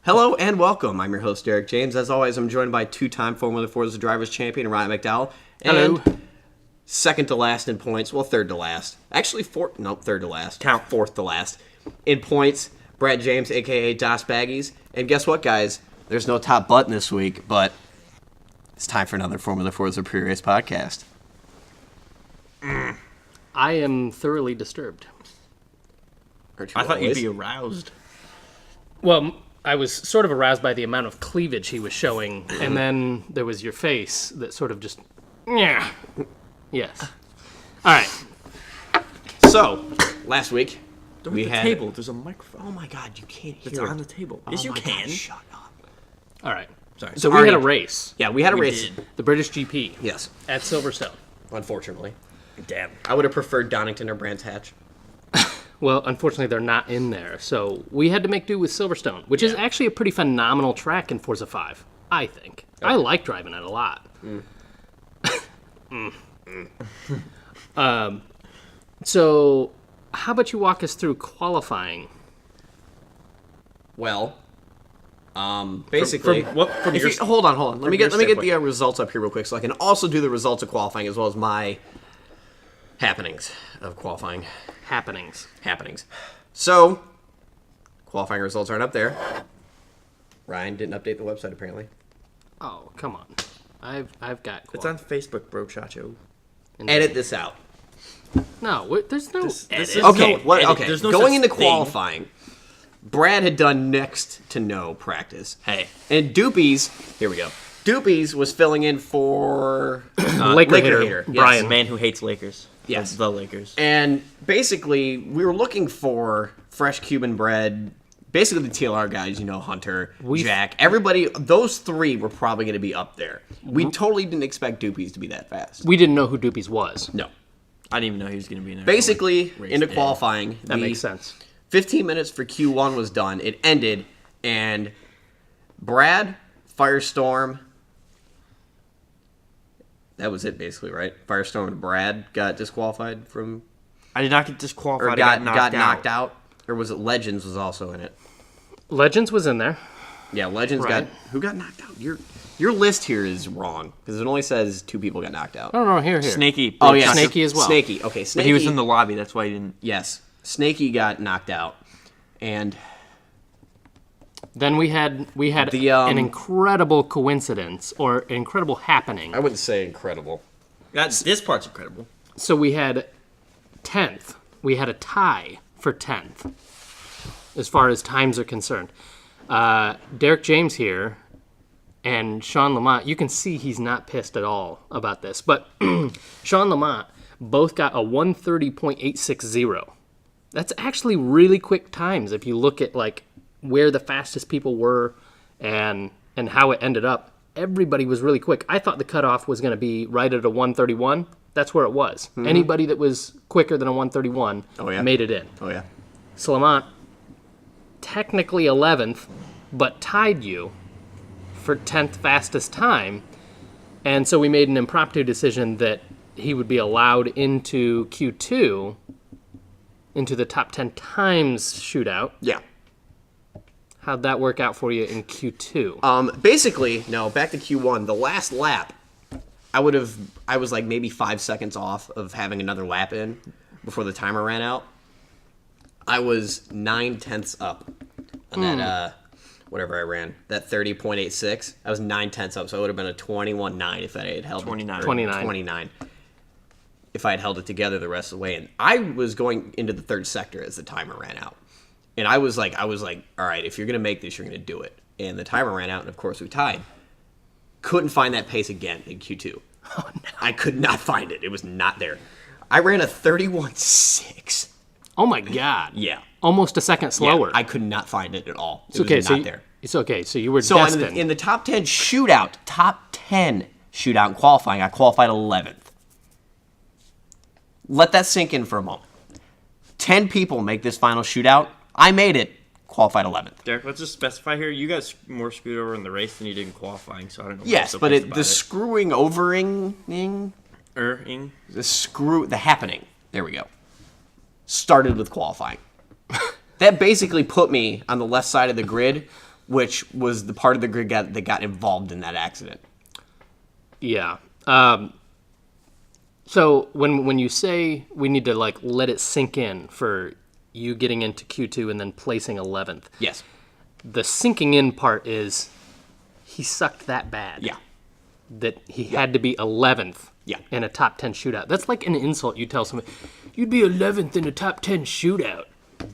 Hello and welcome. I'm your host, Derek James. As always, I'm joined by two-time Formula Forza Drivers Champion, Ryan McDowell. And Hello. second to last in points. Well, third to last. Actually, third to last. Count. Fourth to last. In points, Brad James, a.k.a. DOS Baggies. And guess what, guys? There's no top button this week, but it's time for another Formula Forza Pre-Race podcast. I am thoroughly disturbed. I thought you'd be aroused. Well, I was sort of aroused by the amount of cleavage he was showing, and then there was your face that sort of just... Yeah. Yes. All right. So, last week, we The had... table. There's a microphone. Oh my god, you can't hear It's it. on the table. Oh Yes, you my can. God, shut up. All right. Sorry. So we had a race. Yeah, we had a We race. did. The British GP. Yes, At Silverstone. unfortunately. Damn. I would have preferred Donington or Brands Hatch. Well, unfortunately, they're not in there. So we had to make do with Silverstone, which is actually a pretty phenomenal track in Forza 5, I think. I like driving it a lot. So how about you walk us through qualifying? Well, basically, From if your, you, hold on. Let me get your the standpoint. results up here real quick, so I can also do the results of qualifying as well as my happenings of qualifying Happenings. happenings. So, qualifying results aren't up there. Ryan didn't update the website apparently. Oh, come on. I've got it's on Facebook, bro, Chacho. Edit this out. No, there's no This edit. is- Okay, no edit. okay. There's no Going such into thing. qualifying, Brad had done next to no practice. Hey. And Doopies, here we go. Doopies was filling in for Laker hater, yes. Brian. The man who hates Lakers. Yes. The Lakers. And basically, we were looking for fresh Cuban bread. Basically, the TLR guys, Hunter, Jack, everybody, those three were probably going to be up there. We totally didn't expect Doopies to be that fast. We didn't know who Doopies was. No. I didn't even know he was going to be in there. Basically, Race into day. qualifying, That makes sense. 15 minutes for Q1 was done. It ended, and Brad, Firestorm, that was it basically, right? Firestorm and Brad got disqualified from, I did not get or disqualified. got I knocked out. Or was it Legends was also in it? Legends was in there. Yeah, Legends Right. who got knocked out? Your list here is wrong because it only says 2 people got knocked out. No, here. Snaky. Oh yeah, Snakey as well. Snakey, okay, Snakey. But he was in the lobby. That's why he didn't. Yes, Snakey got knocked out, and Then we had The, an incredible coincidence or an incredible happening. I wouldn't say incredible. This part's incredible. So we had 10th. We had a tie for 10th as far as times are concerned. Derek James here and Sean Lamont, you can see he's not pissed at all about this, but Sean Lamont both got a 1:30.860. That's actually really quick times if you look at like where the fastest people were and how it ended up. Everybody was really quick. I thought the cutoff was going to be right at a 1:31. That's where it was. Anybody that was quicker than a 1:31 made it in. Oh yeah. So Lamont, technically 11th, but tied you for 10th fastest time. And so we made an impromptu decision that he would be allowed into Q2, into the top 10 times shootout. Yeah. How'd that work out for you in Q2? Basically, no, back to Q1. The last lap, I was like maybe 5 seconds off of having another lap in before the timer ran out. I was 9/10 up on that, whatever I ran, that 30.86. I was 9/10 up, so it would have been a 21.9 if I had held 29. it. 29. 29. If I had held it together the rest of the way. And I was going into the third sector as the timer ran out. And I was like, all right, if you're going to make this, you're going to do it. And the timer ran out, and of course we tied. Couldn't find that pace again in Q2. Oh, no. I could not find it. It was not there. I ran a 31.6. Oh my God. Yeah. Almost a second slower. I could not find it at all. It It's okay, was so not there. It's okay, so you were So destined. in the top 10 shootout in qualifying, I qualified 11th. Let that sink in for a moment. 10 people make this final shootout. I made it, qualified 11th. Derek, let's just specify here. You got more screwed over in the race than you did in qualifying, so I don't know. Yes, but the screwing overing, the happening, there we go, started with qualifying. That basically put me on the left side of the grid which was the part of the grid that got involved in that accident. Yeah. So when you say we need to like let it sink in for you getting into Q2 and then placing 11th. Yes. The sinking in part is he sucked that bad. Yeah. That he had to be 11th Yeah. in a top 10 shootout. That's like an insult you tell somebody. You'd be 11th in a top 10 shootout.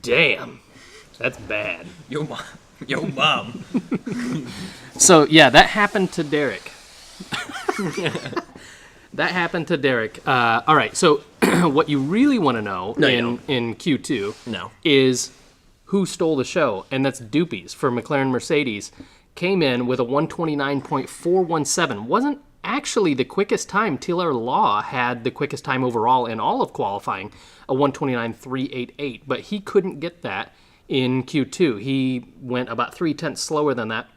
Damn. That's bad. Yo, mom. Yo, mom. So, yeah, that happened to Derek. That happened to Derek. All right, so what you really want to know in Q2 No. is who stole the show, and that's Doopies for McLaren Mercedes. Came in with a 129.417. Wasn't actually the quickest time. Taylor Law had the quickest time overall in all of qualifying, a 129.388, but he couldn't get that in Q2. He went about 0.3 slower than that.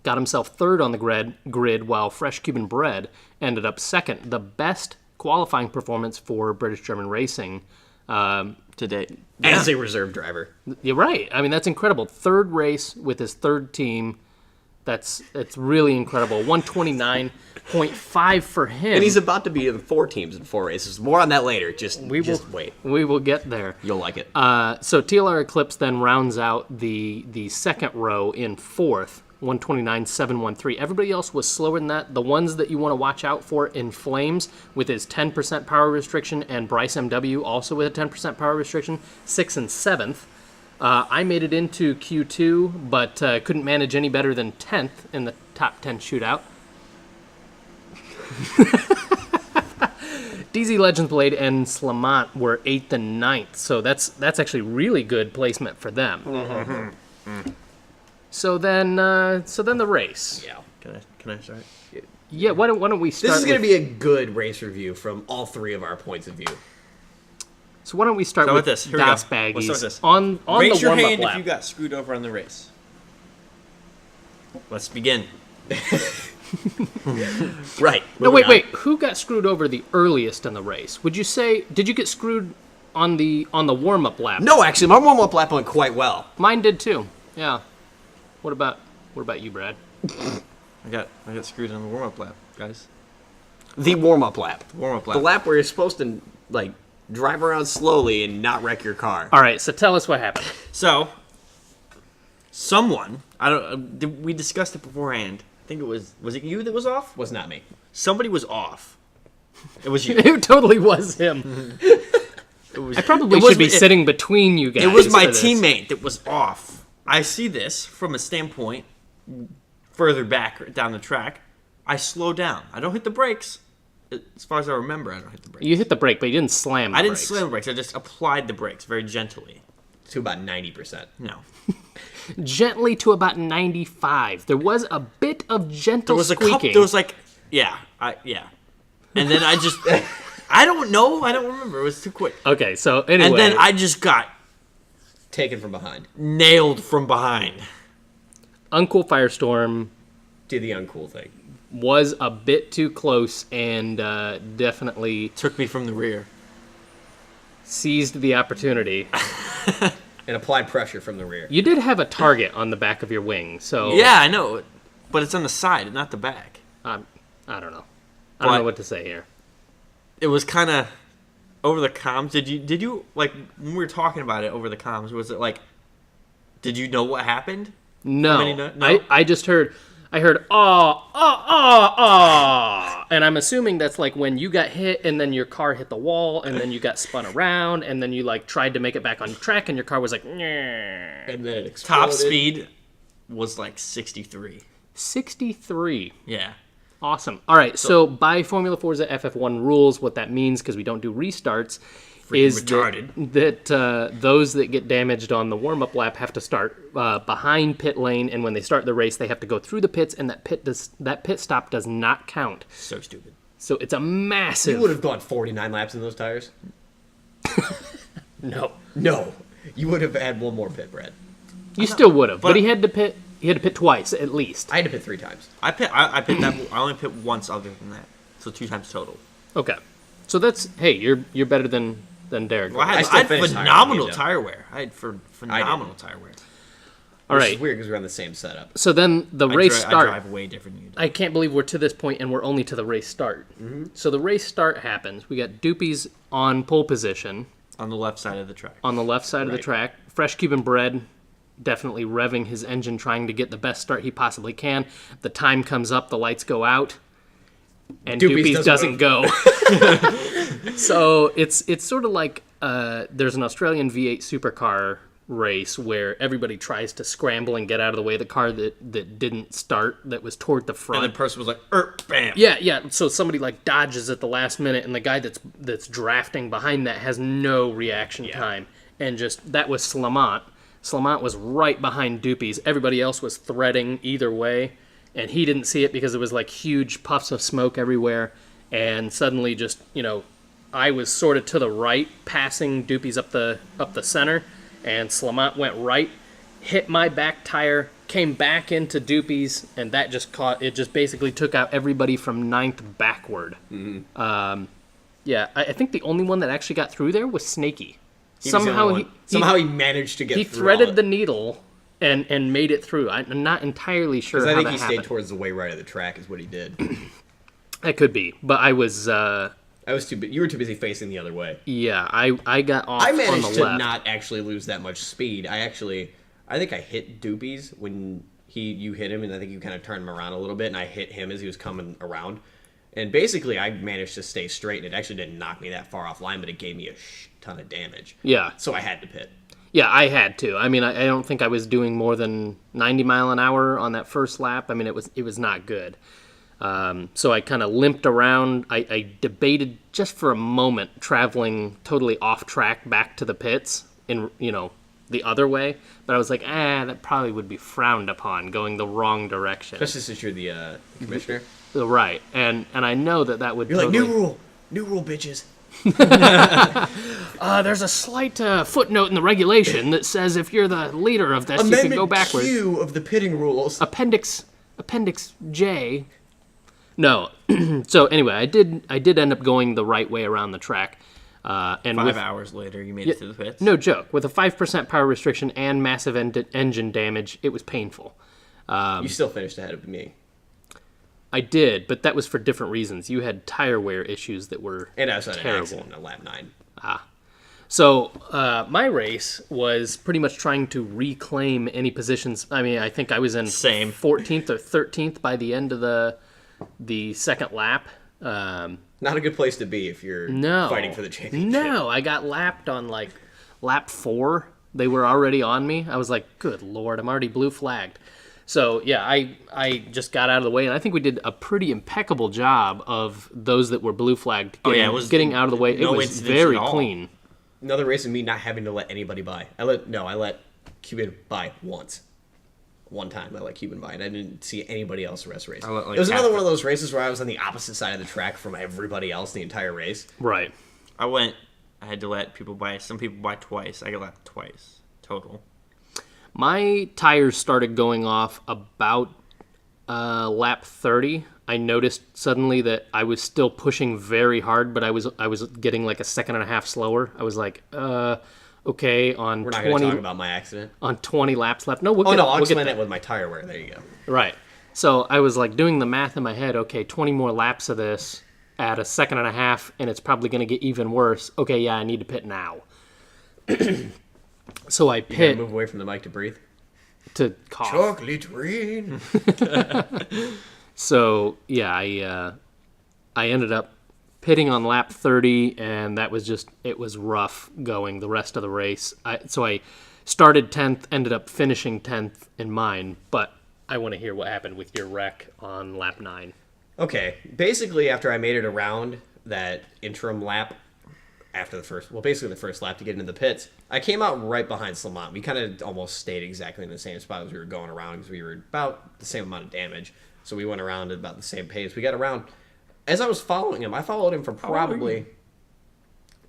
Got himself third on the grid while Fresh Cuban Bread ended up second. The best qualifying performance for British German Racing To date. As a reserve driver. You're right. I mean, that's incredible. Third race with his third team. It's really incredible. 129.5 for him. And he's about to be in 4 teams in 4 races. More on that later. Just wait. We will get there. You'll like it. So TLR Eclipse then rounds out the second row in fourth, 129.713. Everybody else was slower than that. The ones that you want to watch out for in Flames with his 10% power restriction and Bryce MW also with a 10% power restriction, 6th and 7th. I made it into Q2, but couldn't manage any better than 10th in the top 10 shootout. DZ Legends Blade and Slamont were 8th and 9th, so that's actually really good placement for them. So then the race. Yeah. Can I start? Yeah, why don't we start? This is going to be a good race review from all 3 of our points of view. So why don't we start with this? Here we Das go. Let's start with Baggies this. on Raise the your warm-up hand lap? if you got screwed over on the race. Let's begin. Right. No, moving wait. on. Who got screwed over the earliest in the race? Would you say? Did you get screwed on the warm-up lap? No, actually, my warm-up lap went quite well. Mine did too. Yeah. What about you, Brad? I got screwed on the warm-up lap, guys. The warm-up lap. Warm-up lap. The lap where you're supposed to, like, drive around slowly and not wreck your car. All right. So tell us what happened. So, someone, we discussed it beforehand. I think was it you that was off? Was not me. Somebody was off. It was you. It totally was him. I probably should be sitting between you guys. It was my for this. teammate that was off. I see this from a standpoint further back down the track. I slow down. I don't hit the brakes. As far as I remember, I don't hit the brakes. You hit the brake, but you didn't slam the I didn't brakes. slam the brakes. I just applied the brakes very gently. To about 90%. No. Gently to about 95. There was a bit of gentle There was a squeaking. couple. There was like, yeah. And then I just, I don't know. I don't remember. It was too quick. Okay, so anyway. And then I just got Taken from behind. nailed from behind. Uncool Firestorm Did the uncool thing. was a bit too close and definitely Took me from the rear. seized the opportunity. And applied pressure from the rear. You did have a target on the back of your wing, so Yeah, I know. But it's on the side, not the back. I don't know. I don't know But- what to say here. It was kind of over the comms. Did you like when we were talking about it over the comms? Was it like? Did you know what happened? No, No? I just heard. I heard and I'm assuming that's like when you got hit and then your car hit the wall and then you got spun around and then you like tried to make it back on track and your car was like And then it exploded. Top speed was like 63. 63. Yeah. Awesome. All right, so by Formula Forza FF1 rules, what that means, because we don't do restarts, is that those that get damaged on the warm-up lap have to start behind pit lane, and when they start the race, they have to go through the pits, and that pit stop does not count. So stupid. So it's a massive... You would have gone 49 laps in those tires. No. No. You would have had one more pit, Brad. You still would have, but but- he had to pit twice, at least. I had to pit 3 times. I pit that. I only pit once other than that. So 2 times total. Okay. So that's... Hey, you're better than Derek. Well, I I still had finished higher than phenomenal you, though. tire wear. I had phenomenal tire wear. All Which right. is weird because we're on the same setup. So then the race I start. drive way different than you do. I can't believe we're to this point and we're only to the race start. So the race start happens. We got Doopies on pole position On the left side of the track. on the left side of the Right. track. Fresh Cuban Bread definitely revving his engine, trying to get the best start he possibly can. The time comes up, the lights go out, and Doopies Doopies doesn't go. So it's sort of like there's an Australian V8 supercar race where everybody tries to scramble and get out of the way of the car that didn't start, that was toward the front. And the person was like, bam. Yeah. So somebody like dodges at the last minute, and the guy that's drafting behind that has no reaction time, and just that was Slamont. Slamont was right behind Doopies. Everybody else was threading either way, and he didn't see it because it was like huge puffs of smoke everywhere. And suddenly, just I was sort of to the right, passing Doopies up the center, and Slamont went right, hit my back tire, came back into Doopies, and that just basically took out everybody from ninth backward. Yeah, I think the only one that actually got through there was Snakey. Somehow he managed to get he through. threaded the needle and made it through. I'm not entirely sure how I think that he happened. stayed towards the way right of the track is what he did. That could be, but I was You were too busy facing the other way. yeah, I got off I on managed the to left. not actually lose that much speed. I think I hit Doopies when you hit him, and I think you kind of turned him around a little bit, and I hit him as he was coming around. And basically, I managed to stay straight, and it actually didn't knock me that far off line, but it gave me a ton of damage. Yeah. So I had to pit. Yeah, I had to. I mean, I don't think I was doing more than 90 mile an hour on that first lap. I mean, it was not good. So I kind of limped around. I debated just for a moment traveling totally off track back to the pits in the other way, but I was like, that probably would be frowned upon, going the wrong direction. Especially since you're the commissioner. Right, and I know that would. You're totally... like, new rule, bitches. There's a slight footnote in the regulation that says if you're the leader of this, you can go backwards. Q of the pitting rules. Appendix J. No. So anyway, I did end up going the right way around the track. And 5 hours later, you made it to the pits. No joke. With a 5% power restriction and massive engine damage, it was painful. You still finished ahead of me. I did, but that was for different reasons. You had tire wear issues that were And I was on an terrible. accident on lap 9. So my race was pretty much trying to reclaim any positions. I mean, I think I was in Same. 14th or 13th by the end of the second lap. Not a good place to be if you're fighting for the championship. No, I got lapped on like lap 4. They were already on me. I was like, good Lord, I'm already blue flagged. So, yeah, I just got out of the way, and I think we did a pretty impeccable job of those that were blue flagged getting out of the way. It was incidents very at all. clean. Another race of me not having to let anybody by. I let Cuban by once. One time I let Cuban by, and I didn't see anybody else the rest of the race. like, it was another half one of those races where I was on the opposite side of the track from everybody else the entire race. Right. I had to let people buy, some people buy twice. I got lapped twice total. My tires started going off about lap 30. I noticed suddenly that I was still pushing very hard, but I was getting like a second and a half slower. I was like, okay, on We're not 20 going to talk about my accident. on 20 laps left. No, I'll we'll explain get that with my tire wear. There you go. Right. So I was like doing the math in my head. Okay, 20 more laps of this at a second and a half, and it's probably going to get even worse. Okay, yeah, I need to pit now. So I You gotta pit move away from the mic to breathe. to cough. Chocolate rain. So yeah, I ended up pitting on lap 30, and that was it was rough going the rest of the race. So I started 10th, ended up finishing 10th in mine, but I want to hear what happened with your wreck on lap 9. Okay, basically after I made it around that interim lap, after the first lap to get into the pits, I came out right behind Slamont. We kind of almost stayed exactly in the same spot as we were going around because we were about the same amount of damage. So we went around at about the same pace. We got around. As I was following him, I followed him for probably,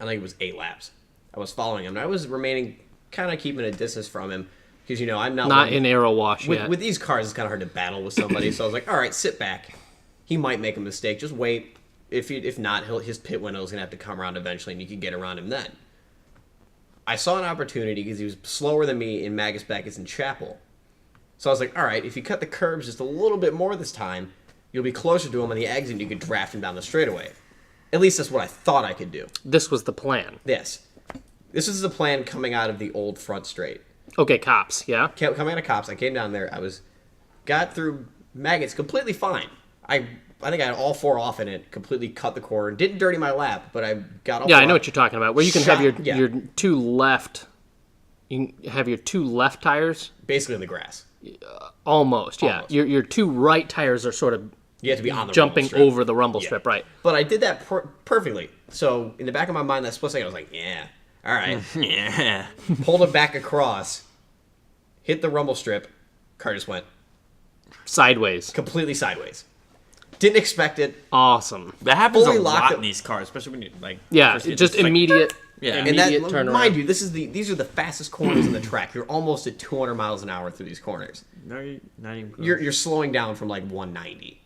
I think it was 8 laps. I was following him, and I was remaining, kind of keeping a distance from him because, I'm Not in aero wash yet. With these cars, it's kind of hard to battle with somebody. So I was like, all right, sit back. He might make a mistake. Just wait. If not, his pit window is going to have to come around eventually, and you can get around him then. I saw an opportunity because he was slower than me in Magus Backus and Chapel. So I was like, all right, if you cut the curbs just a little bit more this time, you'll be closer to him on the exit and you could draft him down the straightaway. At least that's what I thought I could do. This was the plan. Yes. This is the plan coming out of the old front straight. Okay, cops, yeah? Coming out of cops, I came down there. Got through maggots completely fine. I think I had all 4 off in it, completely cut the corner. Didn't dirty my lap, but I got all 4 Yeah, I know off. what you're talking about. Where you can have your Yeah. your two left. You can have your 2 left tires. Basically in the grass. Almost, yeah. Almost. Your 2 right tires are sort of You have to be on the jumping rumble strip. over the rumble Yeah. strip, right? But I did that perfectly. So in the back of my mind, that split second, I was like, yeah, all right. Yeah. Pulled it back across, hit the rumble strip, car just went Sideways. completely sideways. Didn't expect it. Awesome. That happens Fully a locked lot up. in these cars, especially when you like. Yeah, first hit just this, like, immediate. Yeah. And Immediate that, turnaround. mind you, these are the fastest corners in the track. You're almost at 200 miles an hour through these corners. No, you're not even. Close. You're slowing down from like 190,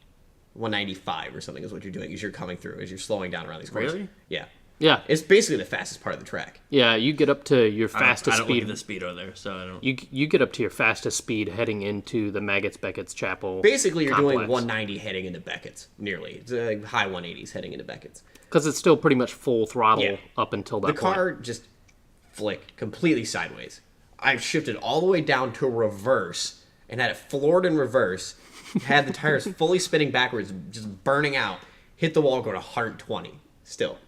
195 or something is what you're doing as you're coming through, as you're slowing down around these corners. Really? Yeah. Yeah, It's basically the fastest part of the track. yeah. You get up to your I fastest don't look speed. at the speedo there, so I don't. You get up to your fastest speed heading into the Maggots Beckett's Chapel. Basically, you're doing complex. 190 heading into Beckett's, nearly. It's high 180s heading into Beckett's. Because it's still pretty much full throttle Yeah. up until that The point. car just flicked completely sideways. I shifted all the way down to reverse and had it floored in reverse, had the tires fully spinning backwards, just burning out, hit the wall, go to 120 still.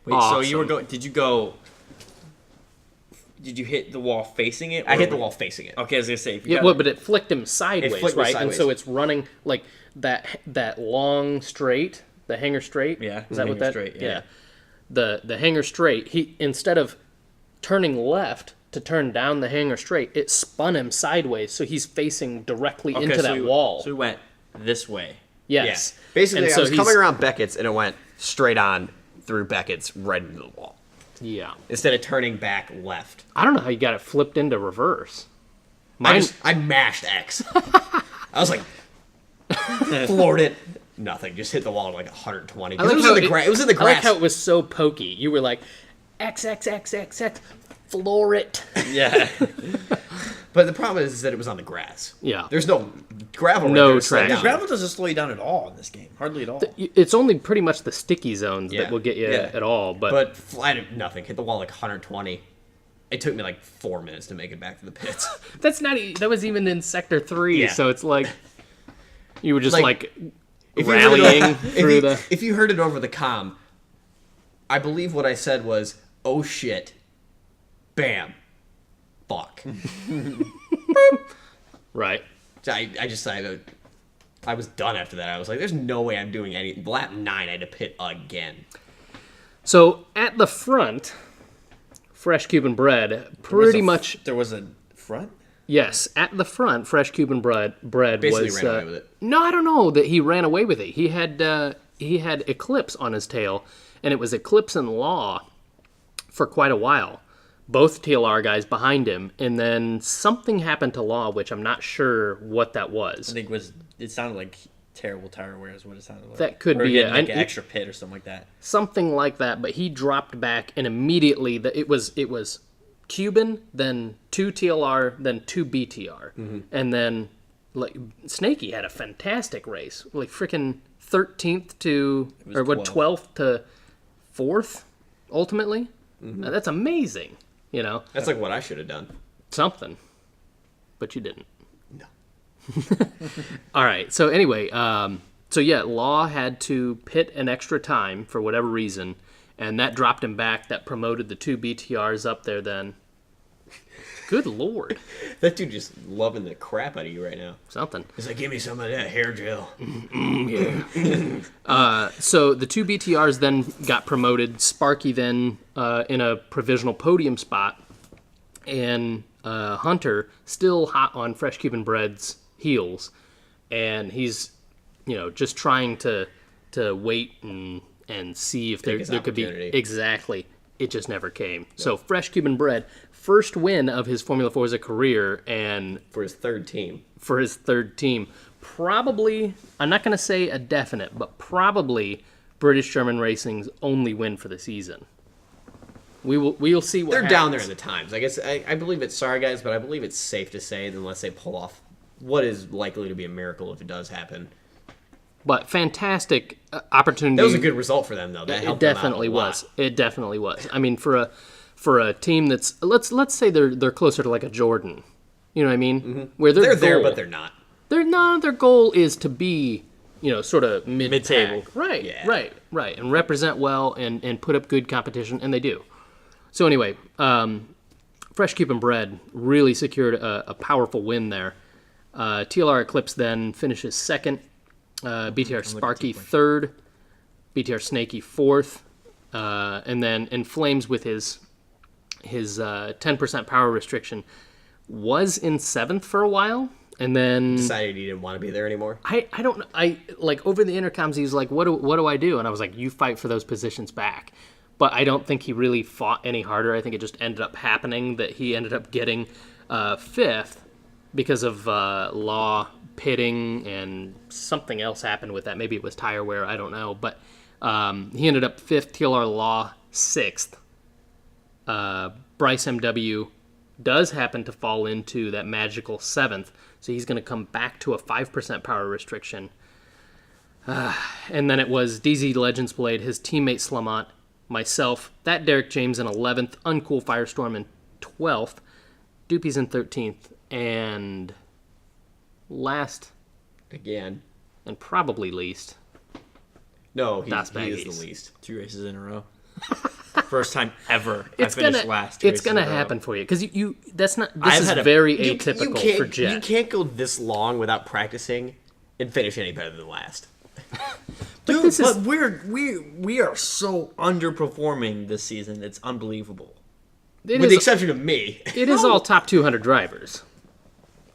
Wait, so you were Awesome. going? Did you go? Did you hit the wall facing it? I or- hit the wall facing it. Okay, I was gonna say. If you Yeah, got- well, but it flicked him sideways, flicked me right? And so sideways. it's running like that long straight, the hanger straight. Yeah, is that the what that? hanger straight, yeah. The hanger straight. He instead of turning left to turn down the hanger straight, it spun him sideways, so he's facing directly Okay, into so that we- wall. So we went this way. Yes. Yeah. Basically, And I so was he's- coming around Beckett's and it went straight on through Beckett's right into the wall. Yeah. Instead of turning back left. I don't know how you got it flipped into reverse. Mine, I mashed X. I was like, floored it. Nothing. Just hit the wall at like 120. 'Cause like it was how in the grass. It was in the I like grass. how it was so pokey. You were like, X, X, X, X, X, floor it. Yeah. But the problem is that it was on the grass. Yeah. There's no gravel. No right there to slow traction. down. Gravel doesn't slow you down at all in this game. Hardly at all. It's only pretty much the sticky zones Yeah. that will get you Yeah. at all. But, But flat, nothing. Hit the wall like 120. It took me like 4 minutes to make it back to the pits. that's not. That was even in Sector 3. Yeah. So it's like you were just like If you heard it rallying over- through the. If you heard it over the comm, I believe what I said was, "Oh shit, bam, fuck." Right. I was done after that. I was like, "There's no way I'm doing any." Lap 9, I had to pit again. So at the front, Fresh Cuban Bread pretty much. There was a front. Yes, at the front, Fresh Cuban Bread Basically was. ran away with it. No, I don't know that he ran away with it. He had Eclipse on his tail, and it was Eclipse and Law for quite a while. Both TLR guys behind him, and then something happened to Law, which I'm not sure what that was. I think it sounded like terrible tire wear is what it sounded like. That could or be getting, it. like I- an extra pit or something like that. Something like that, but he dropped back, and immediately it was Cuban, then 2 TLR, then 2 BTR, and then like Snakey had a fantastic race, like freaking 13th to was or what 12th. 12th to 4th, ultimately. That's amazing, you know, That's like what I should have done. something, but you didn't. No. All right. So anyway, so yeah, Law had to pit an extra time for whatever reason, and that dropped him back. That promoted the 2 BTRs up there. Then, good lord, That dude just loving the crap out of you right now. something. He's like, "Give me some of that hair gel." So the 2 BTRs then got promoted. Sparky then in a provisional podium spot, and Hunter still hot on Fresh Cuban Bread's heels, and he's just trying to wait and see if there his could be opportunity. exactly. It just never came. So Fresh Cuban Bread, first win of his Formula Forza career, and For his third team. for his third team. Probably, I'm not going to say a definite, but probably British German Racing's only win for the season. We'll see what They're happens. down there in the times. I guess I believe it's sorry guys, but I believe it's safe to say that unless they pull off what is likely to be a miracle if it does happen. But fantastic opportunity. That was a good result for them, though. That helped them out definitely a lot. was. It definitely was. I mean, for a team that's let's say they're closer to like a Jordan. You know what I mean? Mm-hmm. Where They're there, but they're not. Their goal is to be, sort of Mid-table. Right, Yeah. right, and represent well and put up good competition, and they do. So anyway, Fresh Cube and Bread really secured a powerful win there. TLR Eclipse then finishes second, BTR Sparky third, BTR Snaky fourth, and then In Flames with his 10% power restriction was in seventh for a while. And then Decided he didn't want to be there anymore. I don't know. I like over the intercoms. He was like, "What do I do?" And I was like, "You fight for those positions back." But I don't think he really fought any harder. I think it just ended up happening that he ended up getting fifth because of law pitting and something else happened with that. Maybe it was tire wear. I don't know. But he ended up fifth. TLR Law sixth. Bryce MW does happen to fall into that magical seventh. So he's going to come back to a 5% power restriction. And then it was DZ Legends Blade, his teammate Slamont, myself, that Derek James in 11th, Uncool Firestorm in 12th, Doopy's in 13th, and last, Again. and probably least, No, he Das is Baggies. the least. 2 races in a row. First time ever it's I finished gonna last. 2 it's races gonna in a row. happen for you because you that's not I've this is had a- very You atypical can't, for Jet. You can't go this long without practicing and finish any better than last. Dude, this is- we are so underperforming this season. It's unbelievable. It With the is, exception of me. it is all top 200 drivers.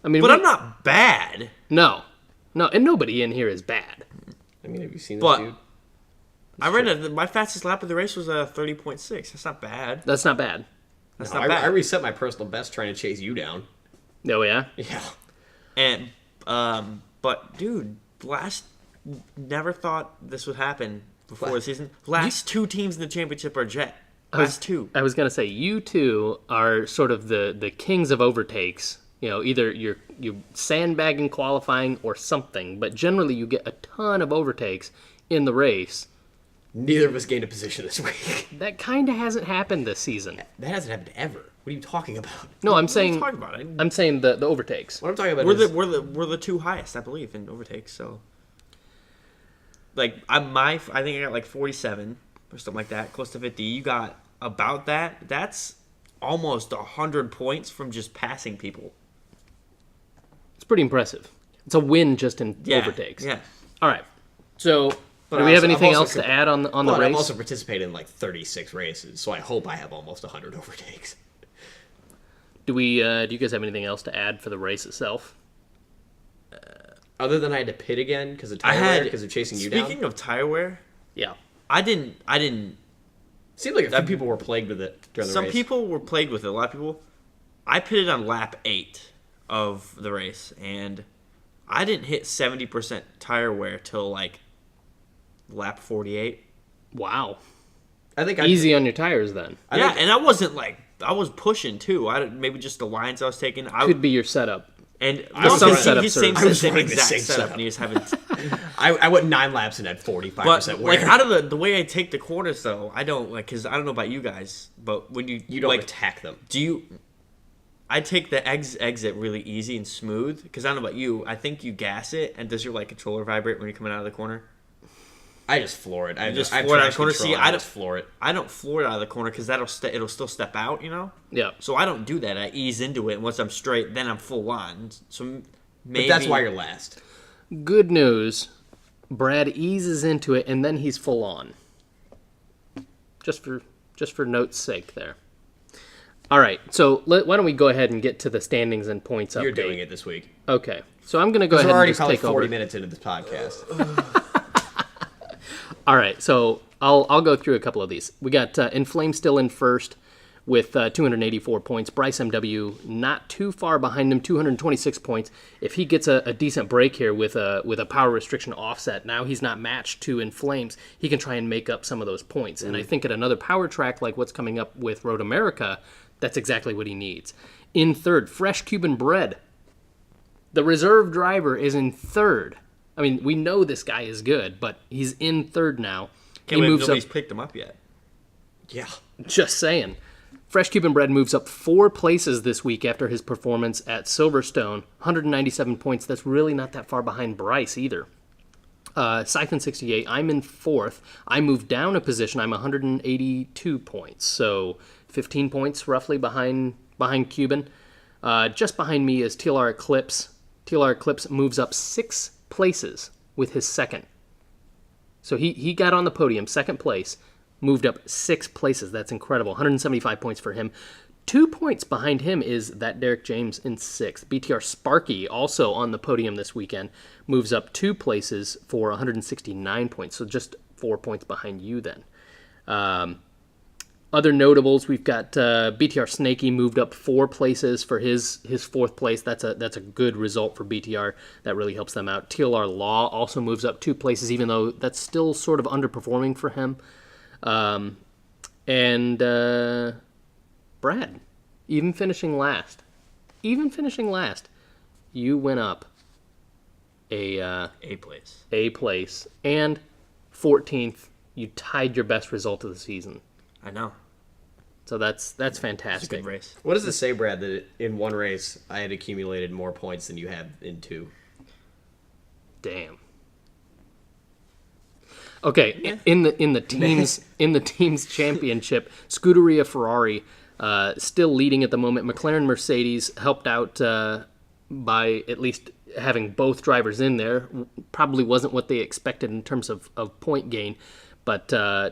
I mean, But I'm not bad. no, and nobody in here is bad. I mean, have you seen this But- dude? I read it. My fastest lap of the race was 30.6. That's not bad. That's not bad. That's No, not bad. I reset my personal best trying to chase you down. Oh yeah. Yeah. And but dude, never thought this would happen before the season. Last 2 teams in the championship are Jet. Last 2. I was gonna say you two are sort of the kings of overtakes. Either you sandbagging qualifying or something, but generally you get a ton of overtakes in the race. Neither of us gained a position this week. That kind of hasn't happened this season. That hasn't happened ever. What are you talking about? No, I'm What are you saying talking about? I'm saying the overtakes. What I'm talking about We're is... we're the 2 highest, I believe, in overtakes. So, like, I think I got like 47 or something like that, close to 50. You got about that. That's almost 100 points from just passing people. It's pretty impressive. It's a win just in Yeah, overtakes. yeah. All right. So But do we have I've anything also else to add on the But race? I've also participated in like 36 races, so I hope I have almost 100 overtakes. Do you guys have anything else to add for the race itself? Other than I had to pit again because of I tire had wear, because of chasing you down. Speaking of tire wear, Yeah. I didn't. Seemed like a few people were plagued with it during the Some race. people were plagued with it. A lot of people. I pitted on lap 8 of the race, and I didn't hit 70% tire wear till like lap 48. Wow. I think Easy on your tires then. Yeah, and I wasn't like I was pushing too. Maybe just the lines I was taking. Could be your setup. And some he's setups same, are- I was same running the exact same setup, setup. and he was having. I went 9 laps and had 45% But wear. like out of the way I take the corners though, I don't like because I don't know about you guys, but when you you don't like attack them. do you? I take the exit really easy and smooth because I don't know about you. I think you gas it, and does your like controller vibrate when you're coming out of the corner? I just floor it. I just I have floor it out of traction the corner. control See, and I I don't- just floor it. I don't floor it out of the corner because it'll still step out, you know. Yeah. So I don't do that. I ease into it, and once I'm straight, then I'm full on. So maybe But that's why you're last. Good news. Brad eases into it and then he's full on. Just for note's sake there. All right. So why don't we go ahead and get to the standings and points update? You're doing it this week. Okay. So I'm going to go We're ahead and already just probably take 40 over. minutes into this podcast. All right, so I'll go through a couple of these. We got Inflame still in first with 284 points. Bryce MW not too far behind him, 226 points. If he gets a decent break here with a power restriction offset, now he's not matched to Inflames. He can try and make up some of those points. And I think at another power track like what's coming up with Road America, that's exactly what he needs. In third, Fresh Cuban Bread. The reserve driver is in third. I mean, we know this guy is good, but he's in third now. Can't believe nobody's picked him up yet. Yeah. Just saying. Fresh Cuban Bread moves up 4 places this week after his performance at Silverstone. 197 points. That's really not that far behind Bryce either. Siphon68, I'm in 4th. I moved down a position. I'm 182 points. So 15 points roughly behind Cuban. Just behind me is TLR Eclipse. TLR Eclipse moves up 6 places with his second. So he got on the podium, second place, moved up 6 places. That's incredible. 175 points for him. 2 points behind him is that Derek James in 6th. BTR Sparky, also on the podium this weekend, moves up 2 places for 169 points. So just 4 points behind you then. Other notables, we've got BTR Snakey moved up 4 places for his 4th place. That's a good result for BTR. That really helps them out. TLR Law also moves up 2 places, even though that's still sort of underperforming for him. And Brad, even finishing last, you went up a place, and 14th. You tied your best result of the season. I know. So that's fantastic. It's a good race. What does it say, Brad, that in one race I had accumulated more points than you have in 2? Damn. Okay, in the teams championship, Scuderia Ferrari still leading at the moment. McLaren Mercedes helped out by at least having both drivers in there. Probably wasn't what they expected in terms of point gain. But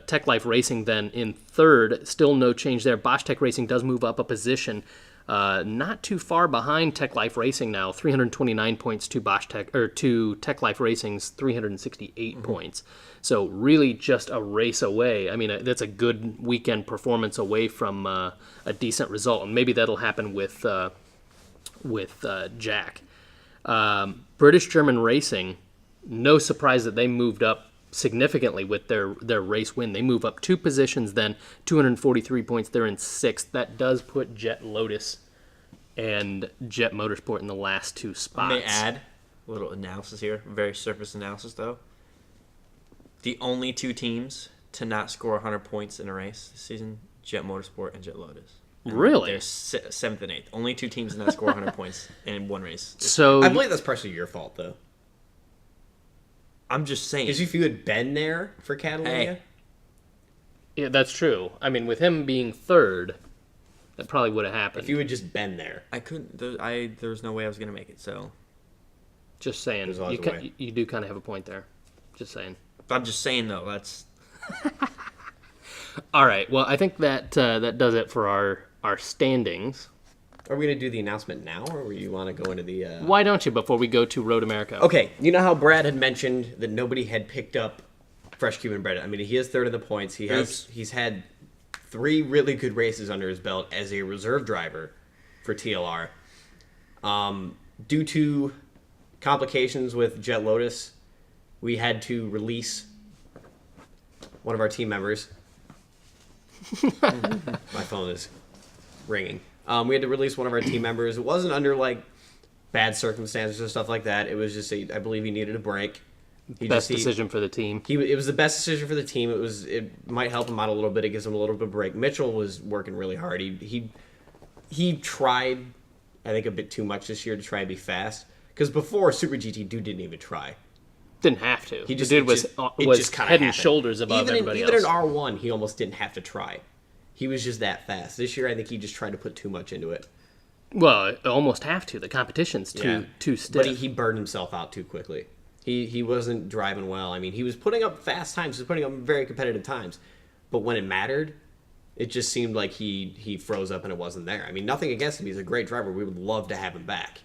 Tech Life Racing then in 3rd, still no change there. Bosch Tech Racing does move up a position, not too far behind Tech Life Racing now. 329 points to to Tech Life Racing's 368 points. So really just a race away. I mean, that's a good weekend performance away from a decent result, and maybe that'll happen with Jack. British German Racing, no surprise that they moved up significantly with their race win. They move up 2 positions then, 243 points. They're in 6th. That does put Jet Lotus and Jet Motorsport in the last 2 spots. I may add a little analysis here, very surface analysis though. The only 2 teams to not score 100 points in a race this season, Jet Motorsport and Jet Lotus. Really? They're 7th and 8th. Only 2 teams to not score 100 points in one race. So I believe that's partially your fault, though. I'm just saying. Because if you had been there for Catalonia... yeah, that's true. I mean, with him being 3rd, that probably would have happened. If you had just been there. I couldn't. There was no way I was going to make it, so... Just saying. You do kind of have a point there. Just saying. I'm just saying, though, that's... All right, well, I think that does it for our standings. Are we going to do the announcement now, or you want to go into the... Why don't you, before we go to Road America? Okay, you know how Brad had mentioned that nobody had picked up Fresh Cuban Bread? I mean, he is 3rd in the points. He's had 3 really good races under his belt as a reserve driver for TLR. Due to complications with Jet Lotus, we had to release one of our team members. My phone is ringing. We had to release one of our team members. It wasn't under, like, bad circumstances or stuff like that. It was just, I believe he needed a break. Best decision for the team. It was the best decision for the team. It might help him out a little bit. It gives him a little bit of a break. Mitchell was working really hard. He tried, I think, a bit too much this year to try and be fast. Because before, Super GT didn't even try. Didn't have to. He just, the dude was just head and shoulders above everybody else. Even in R1, he almost didn't have to try. He was just that fast. This year, I think he just tried to put too much into it. Well, almost have to. The competition's too stiff. But he burned himself out too quickly. He wasn't driving well. I mean, he was putting up fast times. He was putting up very competitive times. But when it mattered, it just seemed like he froze up and it wasn't there. I mean, nothing against him. He's a great driver. We would love to have him back.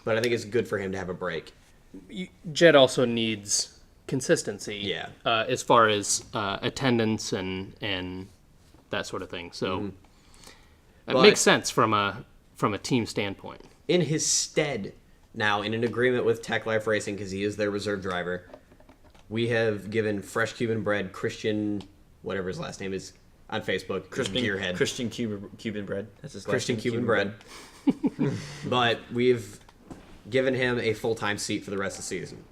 But I think it's good for him to have a break. Jet also needs consistency. Yeah. As far as attendance and that sort of thing. So it makes sense from a team standpoint. In his stead, now in an agreement with Tech Life Racing, because he is their reserve driver, we have given Fresh Cuban Bread Christian, whatever his last name is, on Facebook, Gearhead. Christian Cuban Bread. That's his last Christian name, Cuban Bread. But we've given him a full-time seat for the rest of the season.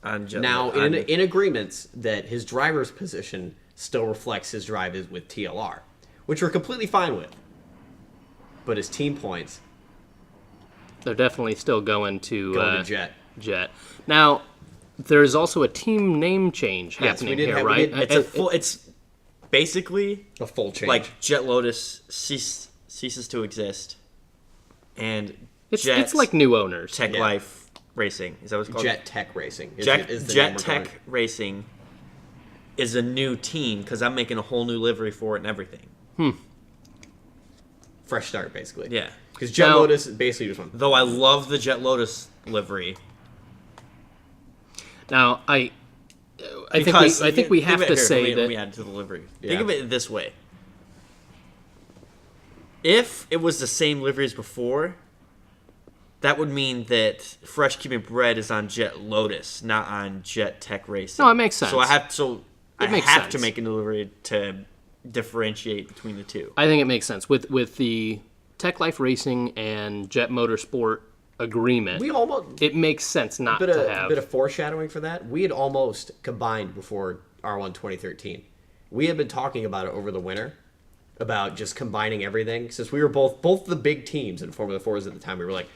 Now, In agreements that his driver's position still reflects his drive is with TLR, which we're completely fine with. But his team points They're definitely still going to go to Jet. Now, there's also a team name change happening here, right? It's basically A full change. like Jet Lotus ceases to exist, and It's like new owners. Tech Life Racing. Is that what it's called? Jet Tech Racing. is Jet the name Jet we're Tech going. Racing is a new team because I'm making a whole new livery for it and everything. Fresh start, basically. Yeah. Because Jet Now- Lotus basically just went. Though I love the Jet Lotus livery. Now, I Because think we have to say let me that add to the livery. Yeah. Think of it this way: if it was the same livery as before, that would mean that Fresh Cuban Bread is on Jet Lotus, not on Jet Tech Racing. No, it makes sense. So I have makes to sense. make a livery to differentiate between the two. I think it makes sense with the Tech Life Racing and Jet Motorsport agreement. We almost It makes sense not bit to of have. bit of foreshadowing for that. We had almost combined before R1 2013. We had been talking about it over the winter about just combining everything since we were both the big teams in Formula 4s at the time. We were like,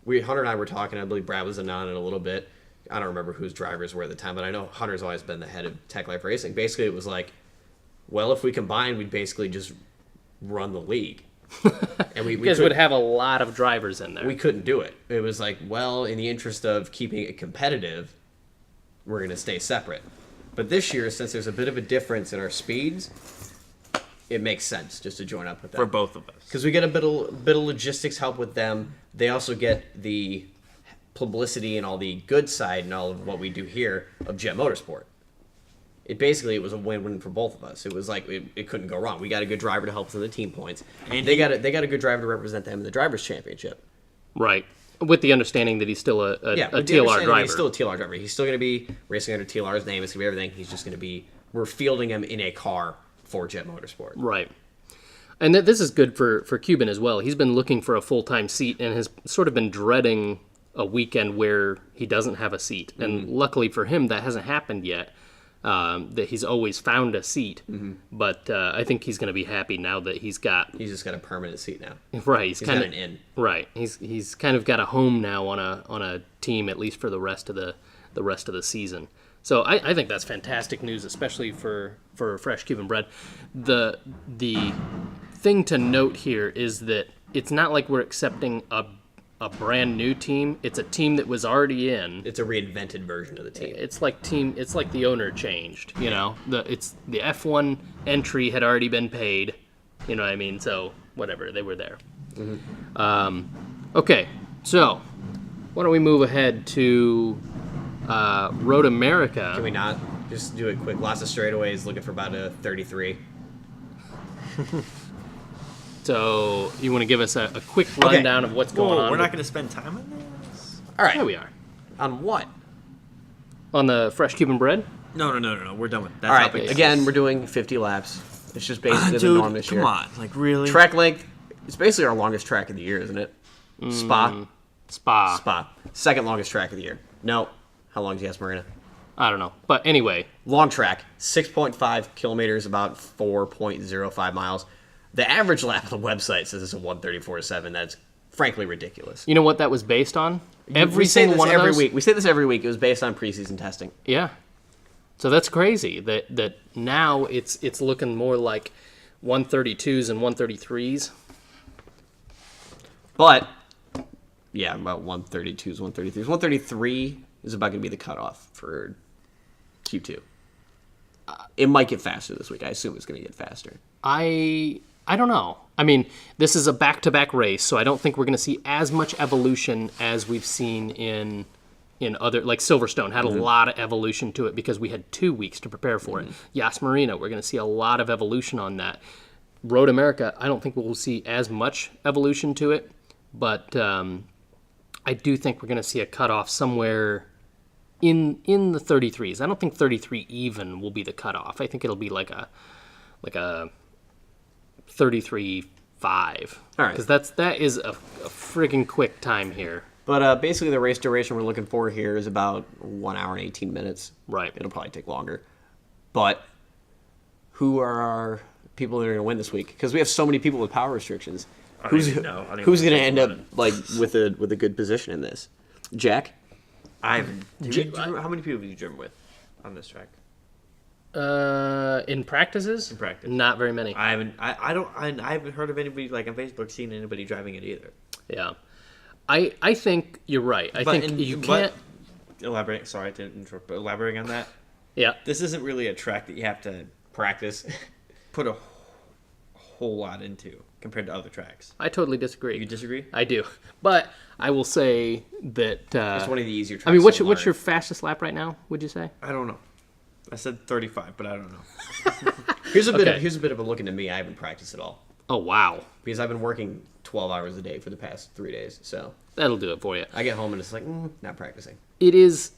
Hunter and I were talking. I believe Brad was in on it a little bit. I don't remember whose drivers were at the time, but I know Hunter's always been the head of Tech Life Racing. Basically, it was like, well, if we combine, we'd basically just run the league. And we you guys would have a lot of drivers in there. we couldn't do it. It was like, well, in the interest of keeping it competitive, we're going to stay separate. But this year, since there's a bit of a difference in our speeds, it makes sense just to join up with them. For both of us. Because we get a bit of logistics help with them. They also get the publicity and all the good side and all of what we do here of Jet Motorsport. It was a win-win for both of us. It was like it couldn't go wrong. We got a good driver to help us in the team points. And They got a good driver to represent them in the drivers' championship. Right. With the understanding that he's still a With the TLR understanding driver. He's still a TLR driver. He's still going to be racing under TLR's name. It's going to be everything. He's just going to be. We're fielding him in a car for Jet Motorsport. Right. And this is good for Cuban as well. He's been looking for a full-time seat and has sort of been dreading a weekend where he doesn't have a seat. And luckily for him, that hasn't happened yet. That he's always found a seat. But I think he's going to be happy now that he's got... He's just got a permanent seat now. Right. He's got an in. Right. He's kind of got a home now on a team, at least for the rest of the season. So I think that's fantastic news, especially for Fresh Cuban Bread. The thing to note here is that it's not like we're accepting a brand new team. It's a team that was already in. It's a reinvented version of the team. It's like the owner changed. You know, the F1 entry had already been paid. You know what I mean? So whatever, they were there. Okay, so why don't we move ahead to Road America? Can we not just do it quick? Lots of straightaways. Looking for about a 33. So you want to give us a quick rundown of what's going on? We're not going to spend time on this? All right. Yeah, we are. On what? On the Fresh Cuban Bread? No. We're done with that. All right. topic. Again, we're doing 50 laps. It's just basically the norm this year. Come on. Like, really? Track length. It's basically our longest track of the year, isn't it? Spa. Spa. Second longest track of the year. No. How long is Yas Marina? I don't know. But anyway, Long track. 6.5 kilometers, about 4.05 miles. The average lap on the website says it's a 134.7. That's frankly ridiculous. you know what that was based on? We say this one of every those? week. We say this every week. It was based on preseason testing. Yeah. So that's crazy that now it's looking more like 132s and 133s. But, yeah, about 132s, 133s. 133 is about going to be the cutoff for Q2. It might get faster this week. I assume it's going to get faster. I don't know. I mean, this is a back-to-back race, so I don't think we're going to see as much evolution as we've seen in other, like Silverstone had a lot of evolution to it because we had 2 weeks to prepare for it. Yas Marina, we're going to see a lot of evolution on that. Road America, I don't think we'll see as much evolution to it, but I do think we're going to see a cutoff somewhere in the 33s. I don't think 33 even will be the cutoff. I think it'll be like a 33.5. All right. Because that is a friggin' quick time here. But basically, the race duration we're looking for here is about 1 hour and 18 minutes. Right. It'll probably take longer. But who are our people that are going to win this week? Because we have so many people with power restrictions. Who's going to end up like with a good position in this? Jack? How many people have you driven with on this track? In practices? In practice. Not very many. I haven't heard of anybody like on Facebook seen anybody driving it either. Yeah. I think you're right. I think you can't elaborate. Sorry to interrupt, but elaborating on that. Yeah. This isn't really a track that you have to Practice. put a whole lot into compared to other tracks. I totally disagree. You disagree? I do. But I will say that It's one of the easier tracks. I mean, what's to what's your learn. fastest lap right now, would you say? I don't know. I said 35, but I don't know. Here's a bit Okay. of a look into me. I haven't practiced at all Oh, wow. because I've been working 12 hours a day for the past 3 days. So That'll do it for you. I get home and it's like, not practicing. It is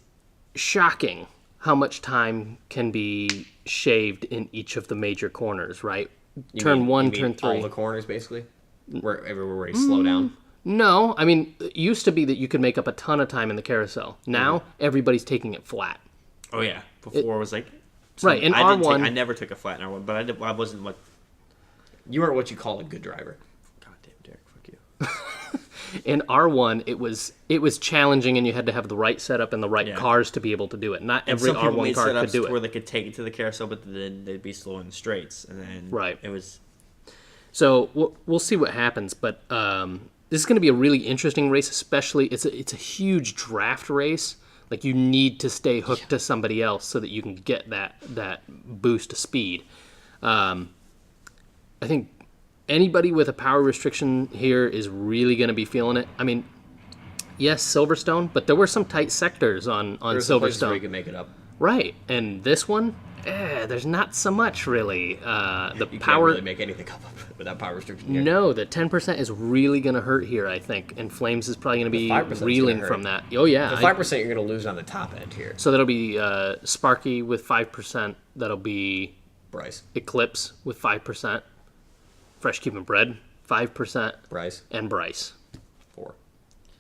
shocking how much time can be shaved in each of the major corners, right? Turn 1, turn 3. All the corners, basically, where everywhere you slow down. No, I mean, it used to be that you could make up a ton of time in the carousel. Now, everybody's taking it flat. Oh yeah, before it was like Right, in I didn't R1 I never took a flat in R1, but I wasn't what. You aren't what you call a good driver. God damn, Derek, fuck you. in R1, it was challenging, and you had to have the right setup and the right cars to be able to do it. Not And every some people R1 made car could setups do where it. they could take it to the carousel, but then they'd be slow in the straights, and then Right. it was. So we'll see what happens, but this is going to be a really interesting race. Especially, it's a huge draft race. Like you need to stay hooked to somebody else so that you can get that boost of speed. I think anybody with a power restriction here is really going to be feeling it. I mean, yes, Silverstone, but there were some tight sectors on There's some places where you Silverstone. can make it up. Right, and this one, there's not so much really. The You power. can't really make anything up without power restriction here. No, the 10% is really going to hurt here, I think. And Flames is probably going to be 5% is reeling gonna from hurt. that. Oh, yeah. The 5% you're going to lose on the top end here. So that'll be Sparky with 5%. That'll be Bryce. Eclipse with 5%. Fresh Cuban Bread, 5%. Bryce, And Bryce. 4.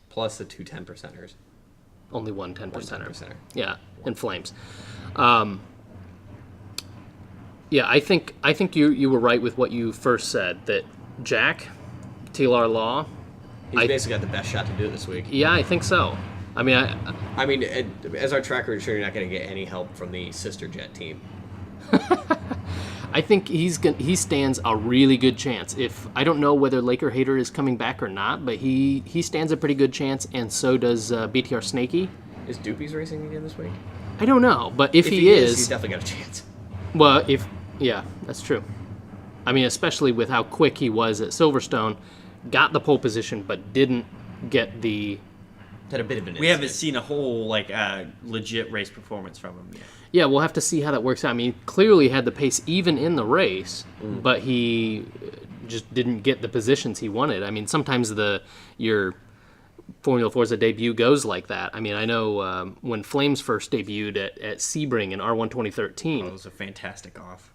Plus the two 10%ers. Only one 10%er. 10%er. Yeah, and Flames. Yeah, I think you were right with what you first said, that Jack, TLR Law, He's basically got the best shot to do it this week. yeah, I think so. I mean, I mean, as our tracker, sure you're not going to get any help from the sister jet team. I think he stands a really good chance. If I don't know whether Laker Hater is coming back or not, but he stands a pretty good chance, and so does BTR Snakey. Is Doopy's racing again this week? I don't know, but if he he's definitely got a chance. well, yeah, that's true. I mean, especially with how quick he was at Silverstone, got the pole position, but didn't get the. Had a bit of an We haven't incident. seen a whole legit race performance from him yet. Yeah, we'll have to see how that works out. I mean, he clearly had the pace even in the race, but he just didn't get the positions he wanted. I mean, sometimes your Formula Forza debut goes like that. I mean, I know when Flames first debuted at Sebring in R1 2013. It was a fantastic off.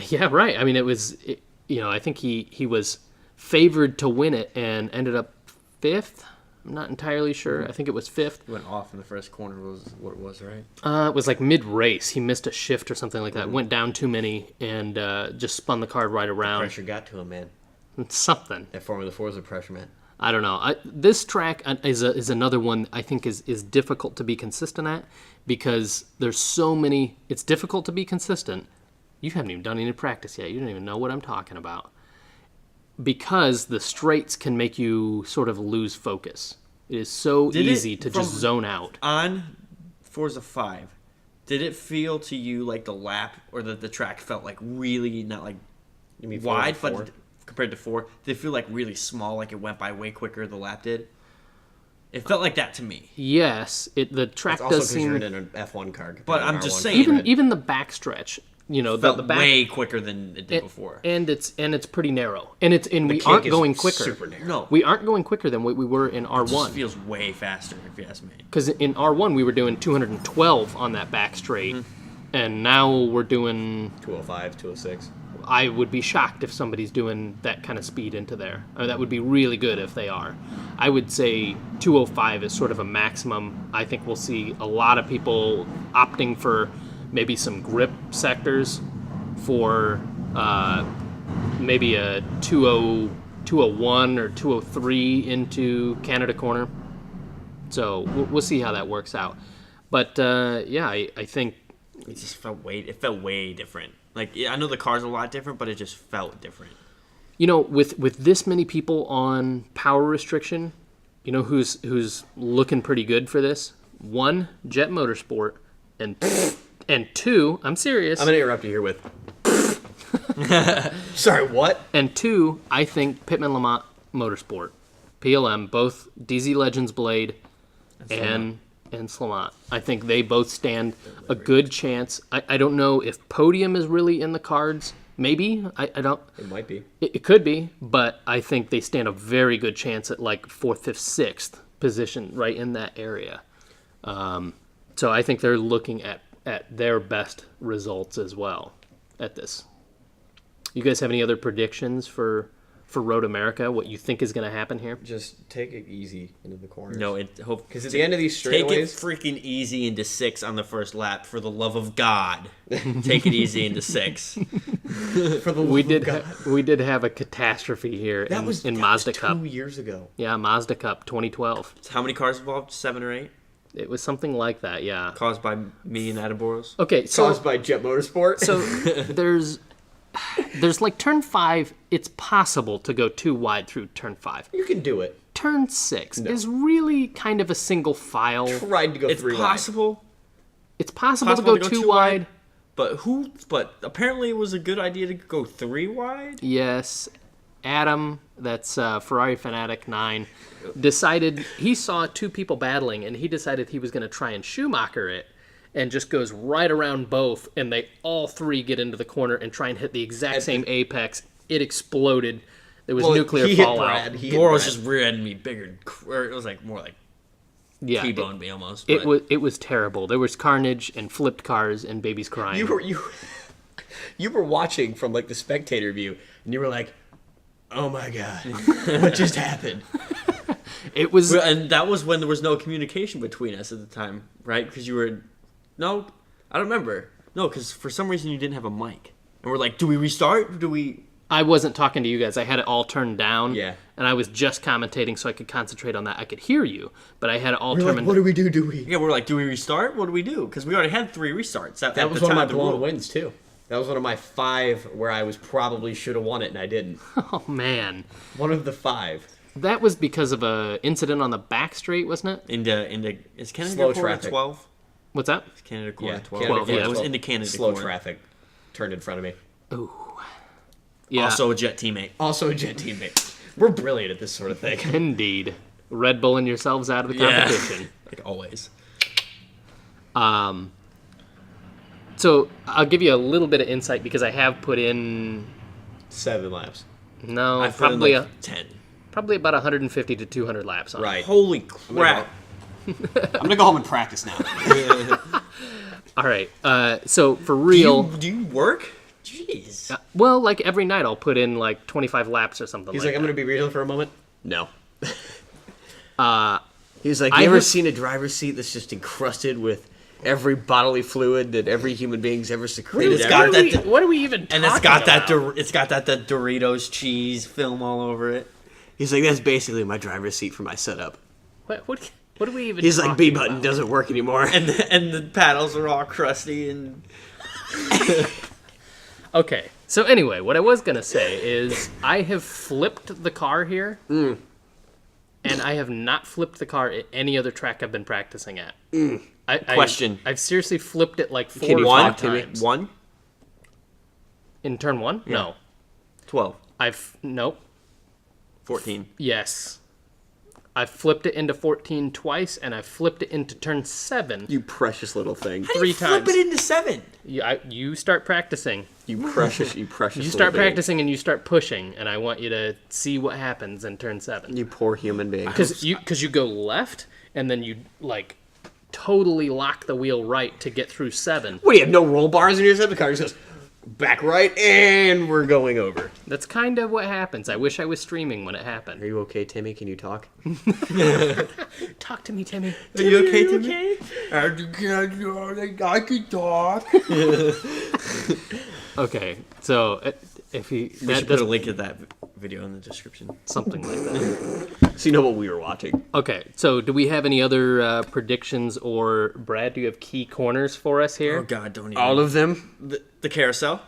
Yeah, right. I mean, I think he was favored to win it and ended up 5th. I'm not entirely sure. I think it was 5th. He went off in the first corner was what it was, right? It was like mid-race. He missed a shift or something like that. Went down too many and just spun the car right around. Pressure got to him, man. Something. That Formula Forza pressure, man. I don't know. This track is another one I think is difficult to be consistent at because there's so many. It's difficult to be consistent. You haven't even done any practice yet. You don't even know what I'm talking about. Because the straights can make you sort of lose focus. It is so easy to just zone out. On Forza 5, did it feel to you like the lap or that the track felt like really not like You mean wide, Formula but compared to 4, did it feel like really small, like it went by way quicker than the lap did? It felt like that to me. Yes, the track It's also does because you're seem. in an F1 car. But compared to I'm an just R1 saying- car. Even the backstretch, Felt the back way quicker than it did before. and it's pretty narrow, and we Kick aren't is going quicker. Super narrow. No, We aren't going quicker than what we were in it just R1. feels way faster if you ask me. Because in R1 we were doing 212 on that back straight, and now we're doing 205, 206. I would be shocked if somebody's doing that kind of speed into there. That would be really good if they are. I would say 205 is sort of a maximum. I think we'll see a lot of people opting for maybe some grip sectors for maybe a 201 or 203 into Canada Corner. So we'll see how that works out. But I think It just felt way different. Like, I know the car's a lot different, but it just felt different. With this many people on power restriction, who's looking pretty good for this? One, Jet Motorsport, and two, I'm serious. I'm gonna interrupt you here with. Sorry, what? And two, I think Pittman Lamont Motorsport, PLM, both DZ Legends Blade and Slamont. I think they both stand a good chance. I don't know if podium is really in the cards. Maybe. I don't. It might be. It could be, but I think they stand a very good chance at like 4th, 5th, 6th position right in that area. So I think they're looking at their best results as well at this. You guys have any other predictions for Road America? What you think is going to happen here? Just take it easy into the corners. No, because at the end of these take it straightaways, freaking easy into 6 on the first lap. For the love of God, take it easy into 6. for the We love of God. we did have a catastrophe here That was Mazda Cup. 2 years ago. Yeah, Mazda Cup 2012. How many cars involved? 7 or 8? It was something like that. Yeah. Caused by me and Ataboros. Okay, so Caused by Jet Motorsport. So there's like turn 5, it's possible to go too wide through turn 5. you can do it. Turn 6 is really kind of a single file. Tried to go It's 3 possible. It's possible to go too wide. But apparently it was a good idea to go 3 wide. Yes. Adam, that's Ferrari Fanatic 9, decided he saw 2 people battling and he decided he was going to try and Schumacher it. And just goes right around both, and they all 3 get into the corner and try and hit the exact same apex. It exploded. There was nuclear fallout. Boros just rear-ended me bigger. Or it was like more like T-boned me almost. It was terrible. There was carnage and flipped cars and babies crying. You were watching from like the spectator view, and you were like, "Oh my god, what just happened?" It was, and that was when there was no communication between us at the time, right? Because you were. No, I don't remember. No, because for some reason you didn't have a mic. And we're like, do we restart? I wasn't talking to you guys. I had it all turned down. Yeah. And I was just commentating so I could concentrate on that. I could hear you, but I had it all We're turned like, what do we do? Yeah, we're like, do we restart? What do we do? Because we already had 3 restarts. That was one of my blown wins, too. That was one of my 5 where I was probably should have won it, and I didn't. Oh, man. One of the 5. That was because of a incident on the back straight, wasn't it? Into is Canada Slow Corner traffic. 12? What's that? It's Canada Corner Yeah, 12. Canada Corner It was 12. into Canada Slow Corner. traffic turned in front of me. Ooh. Yeah. Also a Jet teammate. Also a Jet teammate. We're brilliant at this sort of thing. Indeed. Red Bulling yourselves out of the competition. Like always. So I'll give you a little bit of insight because I have put in 7 laps. no I probably like 10. probably about 150 to 200 laps on it. Right. Holy crap. I'm gonna go home and practice now. All right. So for real, Do you work? Jeez. well, like every night I'll put in like 25 laps or something. He's like like, I'm that. gonna be real for a moment. No. He's like, I you ever have- seen a driver's seat that's just encrusted with every bodily fluid that every human being's ever secreted? It's got that- What are we even? And it's got that about? it's got that Doritos cheese film all over it. He's like, that's basically my driver's seat for my setup. What are we even? He's like, talking B button about? doesn't work anymore. And the paddles are all crusty and Okay. So anyway, what I was gonna say is I have flipped the car here, and I have not flipped the car at any other track I've been practicing at. Question. I've seriously flipped it like 4 Can or you 5 talk to me? times. 1, In turn 1? No. 12, Nope. 14. Yes. I've flipped it into 14 twice, and I've flipped it into turn 7 You precious little thing. 3 times. Flip it into 7. You start practicing. You precious You little start being. practicing and you start pushing, and I want you to see what happens in turn 7. You poor human being. Because you go left, and then you like totally lock the wheel right to get through 7. What, do you have no roll bars in your set? The car just goes, Back right, and we're going over. That's kind of what happens. I wish I was streaming when it Are happened. you okay, Timmy? Can you talk? Talk to me, Timmy. Are you okay, Timmy? I can talk. Okay, so if he We should put a link to that video in the description. something like that. So you know what we were watching. Okay, so do we have any other predictions, or Brad, do you have key corners for us Oh here? God, don't even. All of them? The carousel.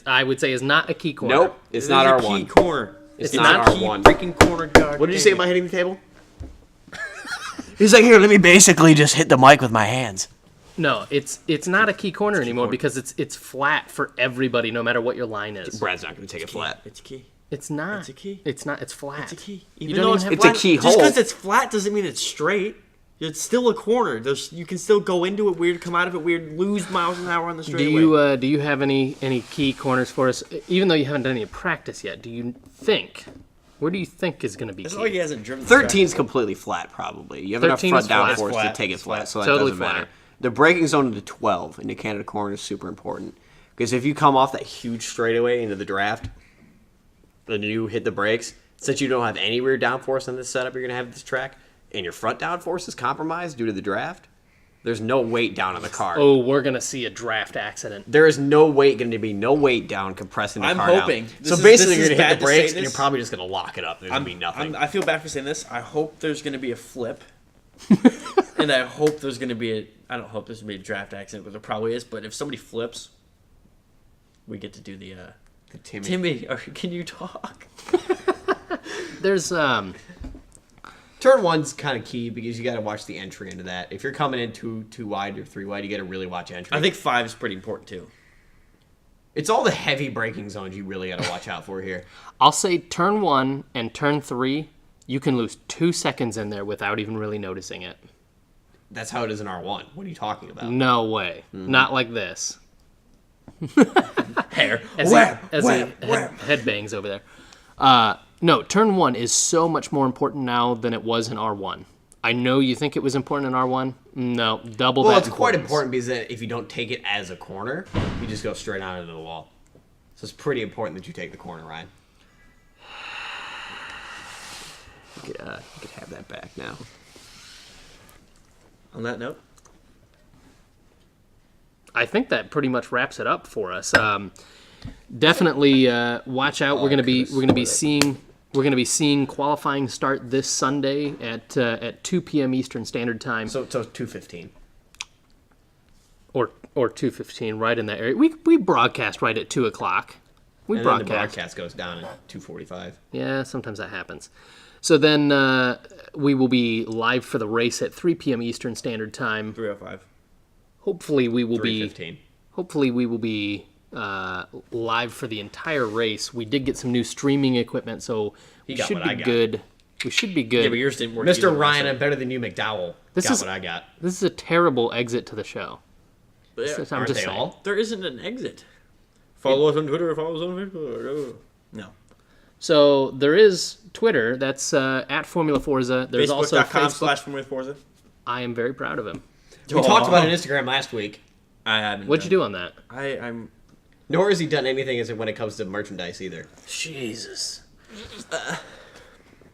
I would say is not a key corner. Nope. It's not our key one. corner. It's not not our key one. freaking corner. God. What did you dang say it. about hitting the table? He's like, here, let me basically just hit the mic with my hands. No, it's not a key corner anymore because it's flat for everybody, no matter what your line is. Brad's not going to take it flat. It's a key. It's not. It's a key. It's not. It's flat. It's a key. You Even don't though even have It's a flat, key just hole. because it's flat doesn't mean it's straight. It's still a corner. You can still go into it weird, come out of it weird, lose miles an hour on the straightaway. Do you have any key corners for us? Even though you haven't done any practice yet, do you think? Where do you think is going to be It's key? like he hasn't driven. the track. 13's completely flat, probably. You have enough 13 front is flat. downforce Flat. to take it flat, so that Totally doesn't flat. matter. The braking zone into 12 into Canada corner is super important. Because if you come off that huge straightaway into the draft, and you hit the brakes, since you don't have any rear downforce on this setup you're going to have this track, and your front downforce is compromised due to the draft, there's no weight down on the car. Oh, we're going to see a draft accident. There is no weight going to be no weight down compressing the I'm car hoping. down. This So is- basically, this you're is going to hit bad the to say brakes, and this. you're probably just going to lock it up. There's going to be nothing. I feel bad for saying this. I hope there's going to be a flip. And I hope there's going to be I don't hope there's going to be a draft accident, but there probably is. But if somebody flips, we get to do the Timmy, can you talk? There's Turn one's kind of key because you got to watch the entry into that. If you're coming in too wide or 3 wide, you got to really watch entry. I think 5 is pretty important too. it's all the heavy braking zones you really got to watch out for here. I'll say turn 1 and turn 3, you can lose 2 seconds in there without even really noticing it. That's how it is in R1. What are you talking about? No way. Not like this. Hair. As head bangs over there. No, turn 1 is so much more important now than it was in R1. I know you think it was important in R1. No, double Well, that it's quite importance. important because then if you don't take it as a corner, you just go straight on into the wall. So it's pretty important that you take the corner, Ryan. You could have that back now. On that note, I think that pretty much wraps it up for us. Definitely watch out. We're gonna be seeing qualifying start this Sunday at 2 p.m. Eastern Standard Time. So 2:15. Or 2:15, right in that area. We broadcast right at 2 o'clock. We And then the broadcast. broadcast goes down at 2:45. Yeah, sometimes that happens. So then we will be live for the race at 3 p.m. Eastern Standard Time. 3:05. Hopefully we will be 3:15. live for the entire race. We did get some new streaming equipment, so we got should what be I got. good. We should be good. Yeah, but yours didn't work. Mr. either, Ryan, so- I'm better than you, McDowell. This got is- what I got. This is a terrible exit to the show. But I'm Aren't just they saying. all? there isn't an exit. Follow us on Twitter. Follow us on Facebook. No. So there is Twitter. That's at Formula Forza. There's also Facebook. Facebook.com/FormulaForza. I am very proud of him. We talked about it on Instagram last week. I haven't. What'd you do on that? I'm. Nor has he done anything as when it comes to merchandise either. Jesus.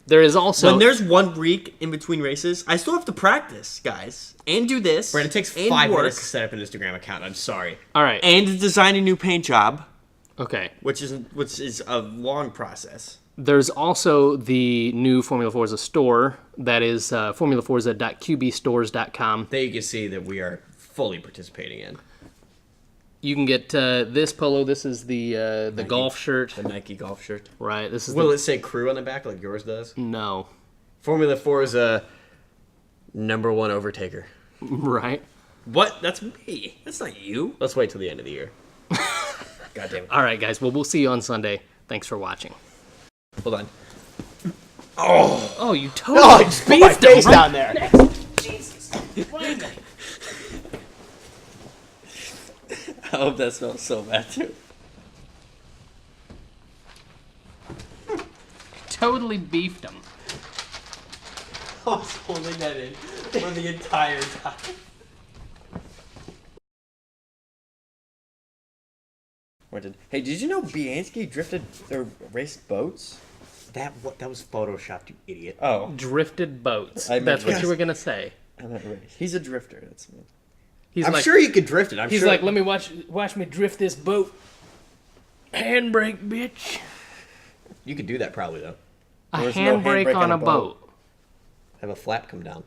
There is also When there's 1 week in between races, I still have to practice, guys, and do this. Brent, it takes and 5 work, minutes to set up an Instagram account. I'm sorry. all right. and design a new paint job, Okay. which is a long process. There's also the new Formula Forza store. That is formulaforza.qbstores.com. There you can see that we are fully participating in. You can get this polo. This is the golf shirt. The Nike golf shirt. Right. This is Will it say crew on the back like yours does? no. Formula 4 is a #1 overtaker. Right. What? That's me. That's not you. Let's wait till the end of the year. God damn it. All right, guys. Well, we'll see you on Sunday. Thanks for watching. Hold on. Oh, you totally beefed him down there. I hope that smells so bad too. Totally beefed him. I was holding that in for the entire time. pointed. Hey, did you know Bianski drifted or raced boats? That was photoshopped, you idiot. Oh, Drifted boats. I meant That's what yes. you were gonna say. I meant race. He's a drifter. That's me. He's I'm like, sure you could drift it. he's like, let me watch me drift this boat. Handbrake, bitch. You could do that probably though. A There's no handbrake on a boat. Have a flap come down.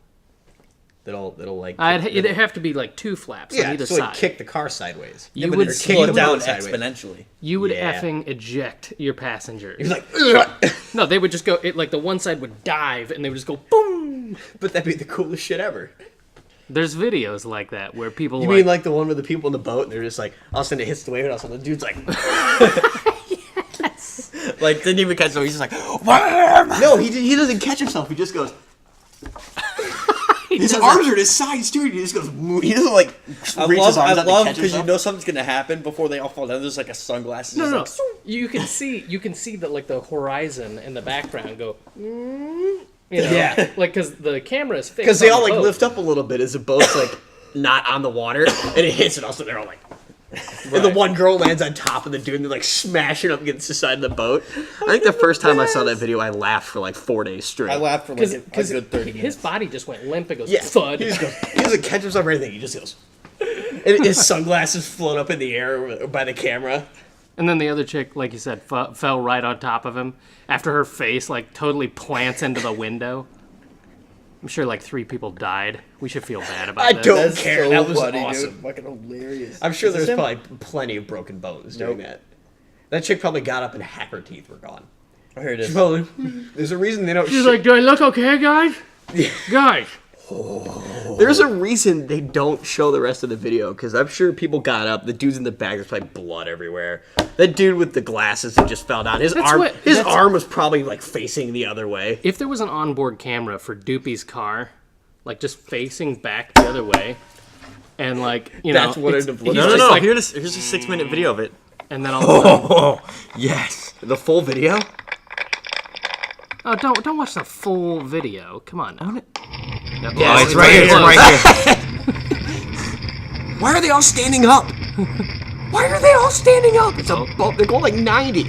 That'll like. It'd have to be like 2 flaps on yeah, either so side. like kick the car sideways. You but would it's kick slowed the down boat sideways. exponentially. You would Yeah. effing eject your passengers. He's like, ugh. No, they would just go. Like the one side would dive, and they would just go boom. But that'd be the coolest shit ever. There's videos like that where people You mean like the one with the people in the boat and they're just like, all of a sudden it hits the wave and all of a sudden the dude's like, Like, didn't even catch him. He's just like, wham! no, he doesn't catch himself. He just goes. His arms are at his sides too. And he just goes. He doesn't like reach his arms out to catch because himself. you know something's gonna happen before they all fall down. There's like a sunglasses. No, just no. like, You can see that like the horizon in the background go. You know, Yeah. like because the camera is fixed. Because they on all the like boat. lift up a little bit as the boat's like not on the water and it hits and also they're all like. And the one girl lands on top of the dude and they're like smashing up against the side of the boat. I think the first time I saw that video, I laughed for like 4 days straight. I laughed for like a Because good 30 his minutes. body just went limp. It goes Yeah, thud. he doesn't catch himself or anything. He just goes. And his sunglasses float up in the air by the camera. And then the other chick, like you said, fell right on top of him after her face like totally plants into the window. I'm sure like 3 people died. We should feel bad about I this. don't That's care. so That was funny, awesome. dude. Fucking hilarious. I'm sure Is this there's him? probably plenty of broken bones doing Nope. that. That chick probably got up and half her teeth were gone. Oh, here it is. Probably. There's a reason they don't. She's like, do I look okay, guys? Guys. There's a reason they don't show the rest of the video because I'm sure people got up. The dude's in the bag. There's probably blood everywhere. That dude with the glasses that just fell down. His That's- arm was probably like facing the other way. If there was an onboard camera for Doopy's car, like just facing back the other way, and like, you know, That's what it's- it'd have he's looked No, no, just no. like- Here's a 6-minute video of it. and then all of a sudden, Oh, yes. The full video. oh, don't watch the full video. Come on. Now. Yeah, Oh, it's right here. It's right here. Why are they all standing up? Why are they all standing up? It's a boat. They're going like 90.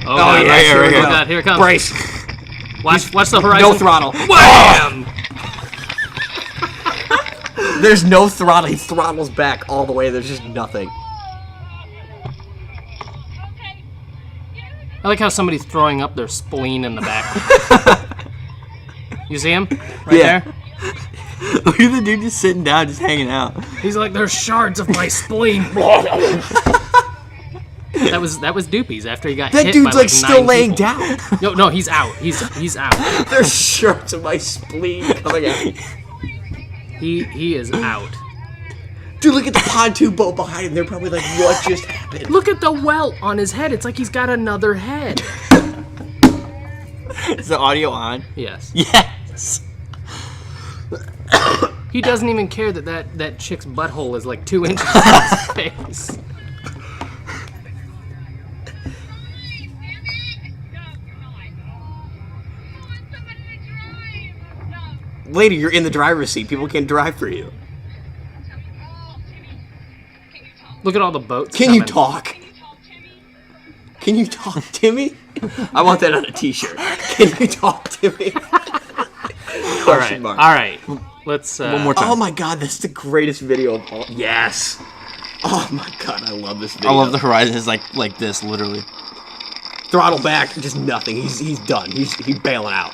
Oh, God, yeah, right here we here, go. oh, God, here it comes. Brace. Watch the horizon. No throttle. Wham! There's no throttle. He throttles back all the way. There's just nothing. I like how somebody's throwing up their spleen in the back. You see him? Right Yeah. there? Look at the dude just sitting down, just hanging out. He's like, there's shards of my spleen. That was Doopy's after he got That hit dude's by like like still 9 laying people. down. No, he's out. He's out. There's shards of my spleen coming out. He is out. Dude, look at the pontoon boat behind him. They're probably like, what just happened? Look at the welt on his head. It's like he's got another head. Is the audio on? Yes. Yes. He doesn't even care that chick's butthole is like 2 inches from his face. Lady, you're in the driver's seat. People can't drive for you. Look at all the boats. Can you coming. talk? Can you talk, Timmy? I want that on a t-shirt. Can you talk, Timmy? All right. Let's. One more time. Oh my god, that's the greatest video of all. Yes. Oh my god, I love this video. I love the horizon is like this, literally. Throttle back, just nothing. He's done. He's bailing out.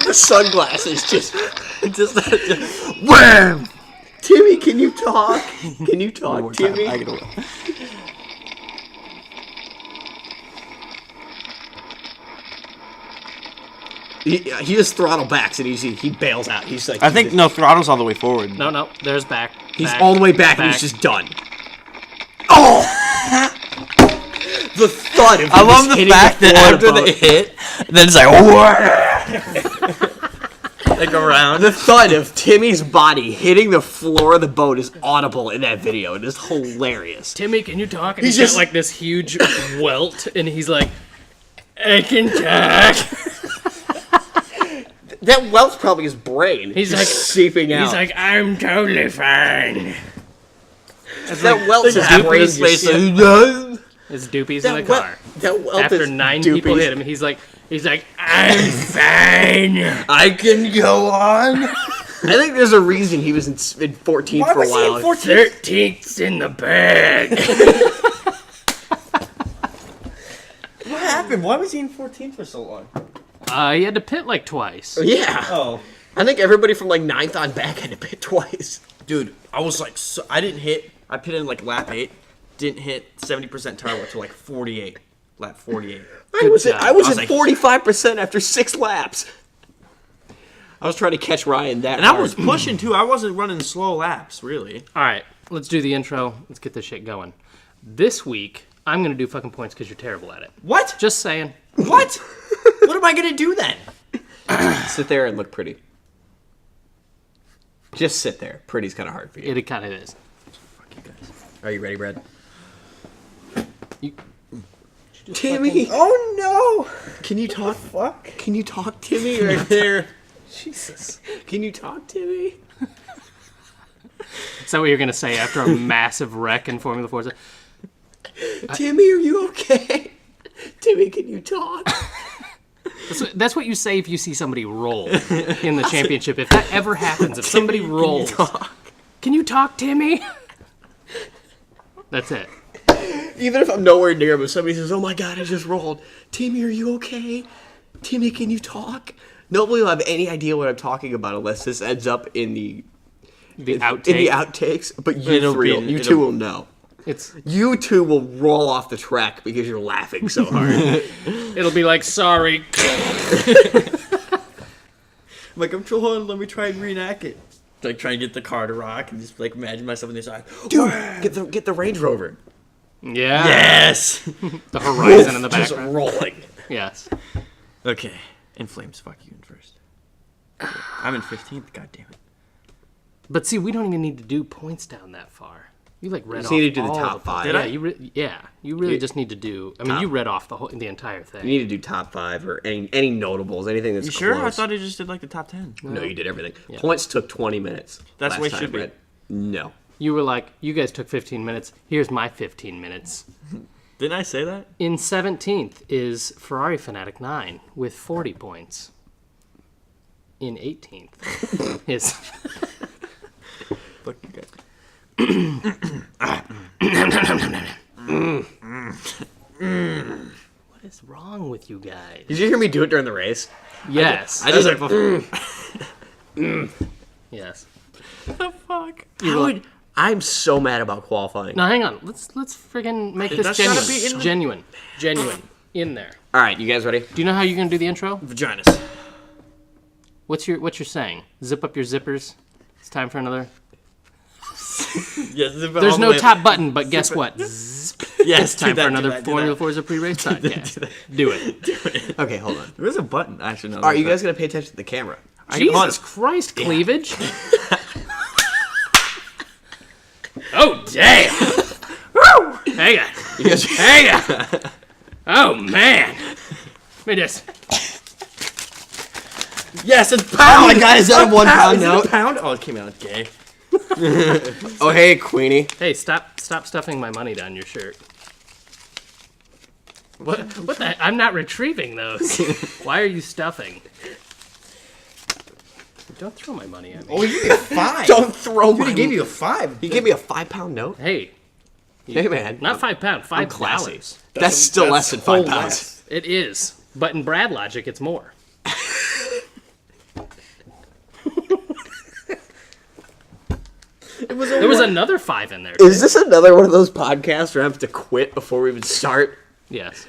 The sunglasses just wham. Timmy, can you talk? Can you One talk, more time. Timmy? I gotta wait. He just throttle backs and he bails out. He's like I think no throttle's all the way forward. No. There's back. he's back, all the way back and he's just done. Oh! The thud of I him love just the hitting fact that floor of the after they boat. hit, then it's like, they go around. The thud of Timmy's body hitting the floor of the boat is audible in that video. It is hilarious. Timmy, can you talk? And He's he's just- got like this huge welt, and he's like, I can talk. That welt's probably his brain. He's just like seeping out. He's like, I'm totally fine. that welt's his halfway brain. his face. Just, His doopie's in the that, car. that welt After is 9 people doopies. hit him, he's like, I'm fine. I can go on. I think there's a reason he was in 14th Why for a was he in while. 14th? 13th's in the bag. What happened? Why was he in 14th for so long? He had to pit like twice. Yeah. Oh. I think everybody from like 9th on back had to pit twice. Dude, I was like, I didn't hit. I pitted in like lap 8. Didn't hit 70% tire until like 48. Lap 48. I was job. at 45% like- after 6 laps. I was trying to catch Ryan that And I hard. was pushing too. I wasn't running slow laps, really. All right, let's do the intro. Let's get this shit going. This week, I'm going to do fucking points because you're terrible at it. What? Just saying. What? What am I gonna do then? Sit there and look pretty. Just sit there. Pretty's kind of hard for you. It kind of is. Fuck you guys. Are you ready, Brad? You- Timmy! Oh no! Can you talk? Fuck. Can you talk, Timmy? Right there. Jesus. Can you talk, Timmy? Is that what you're going to say after a massive wreck in Formula Forza? Timmy, are you okay? Timmy, can you talk? That's what you say if you see somebody roll in the championship. If that ever happens, if somebody rolls, can you talk, Timmy? That's it. Even if I'm nowhere near him, if somebody says, "Oh my God, I just rolled," Timmy, are you okay? Timmy, can you talk? Nobody will have any idea what I'm talking about unless this ends up in the Outtake. in the outtakes. But you It'll three, be- you it'll- two will know. It's You two will roll off the track because you're laughing so hard. it'll be like, sorry. Like, I'm trying, let me try and reenact it. Like, try and get the car to rock and just, like, imagine myself on the side. Dude, get the Range Rover. Yeah. Yes! The horizon in the Just background. rolling. Yes. Okay. In flames, fuck you in first. I'm in 15th, god damn it. But see, we don't even need to do points down that far. You like read just off need to do the all top five. Did Yeah, I? you really just need to do. I mean, Top. you read off the entire You thing. need to do top 5 or any notables, anything that's You sure? I close. thought he just did, like, the top 10. No, you did everything. Points took 20 minutes. That's last the way it time, should be. Brett. No. You were like, you guys took 15 minutes. Here's my 15 minutes. Didn't I say that? In 17th is Ferrari Fanatic 9 with 40 points. In 18th is Fuck you guys. what is wrong with you guys? Did you hear me do it during the race? Yes. I just Yes. the fuck? How would, I'm so mad about qualifying. Now hang on. Let's friggin' make this That's gotta be in the- genuine in there. All right, you guys ready? Do you know how you're gonna do the intro? Vaginas. What's your saying? Zip up your zippers. It's time for another. Yes, There's no top button, but guess what? Zzz, Yes, it's time for another Formula Forza pre-race podcast. Do it. Okay, hold on. There is a button. Actually, no. All right, you guys got to pay attention to the camera. Jesus Christ, cleavage! Oh damn! Hang on. You guys, Hang on. Oh man. Let me just. Yes, it's pound. Oh my God, is that a £1 Is it note? a pound? Oh, it came out gay. oh, hey, Queenie. Hey, stop stuffing my money down your shirt. What the? I'm not retrieving those. Why are you stuffing? Don't throw my money at me. Oh, you gave me a 5. Don't throw Dude, my... he gave you a 5. He gave me a £5 note? Hey, Hey, man. not £5, I'm classy. $5. That's still less than £5. less. It is, but in Brad logic, it's more. There was another 5 in there. Is this another one of those podcasts where I have to quit before we even start? Yes.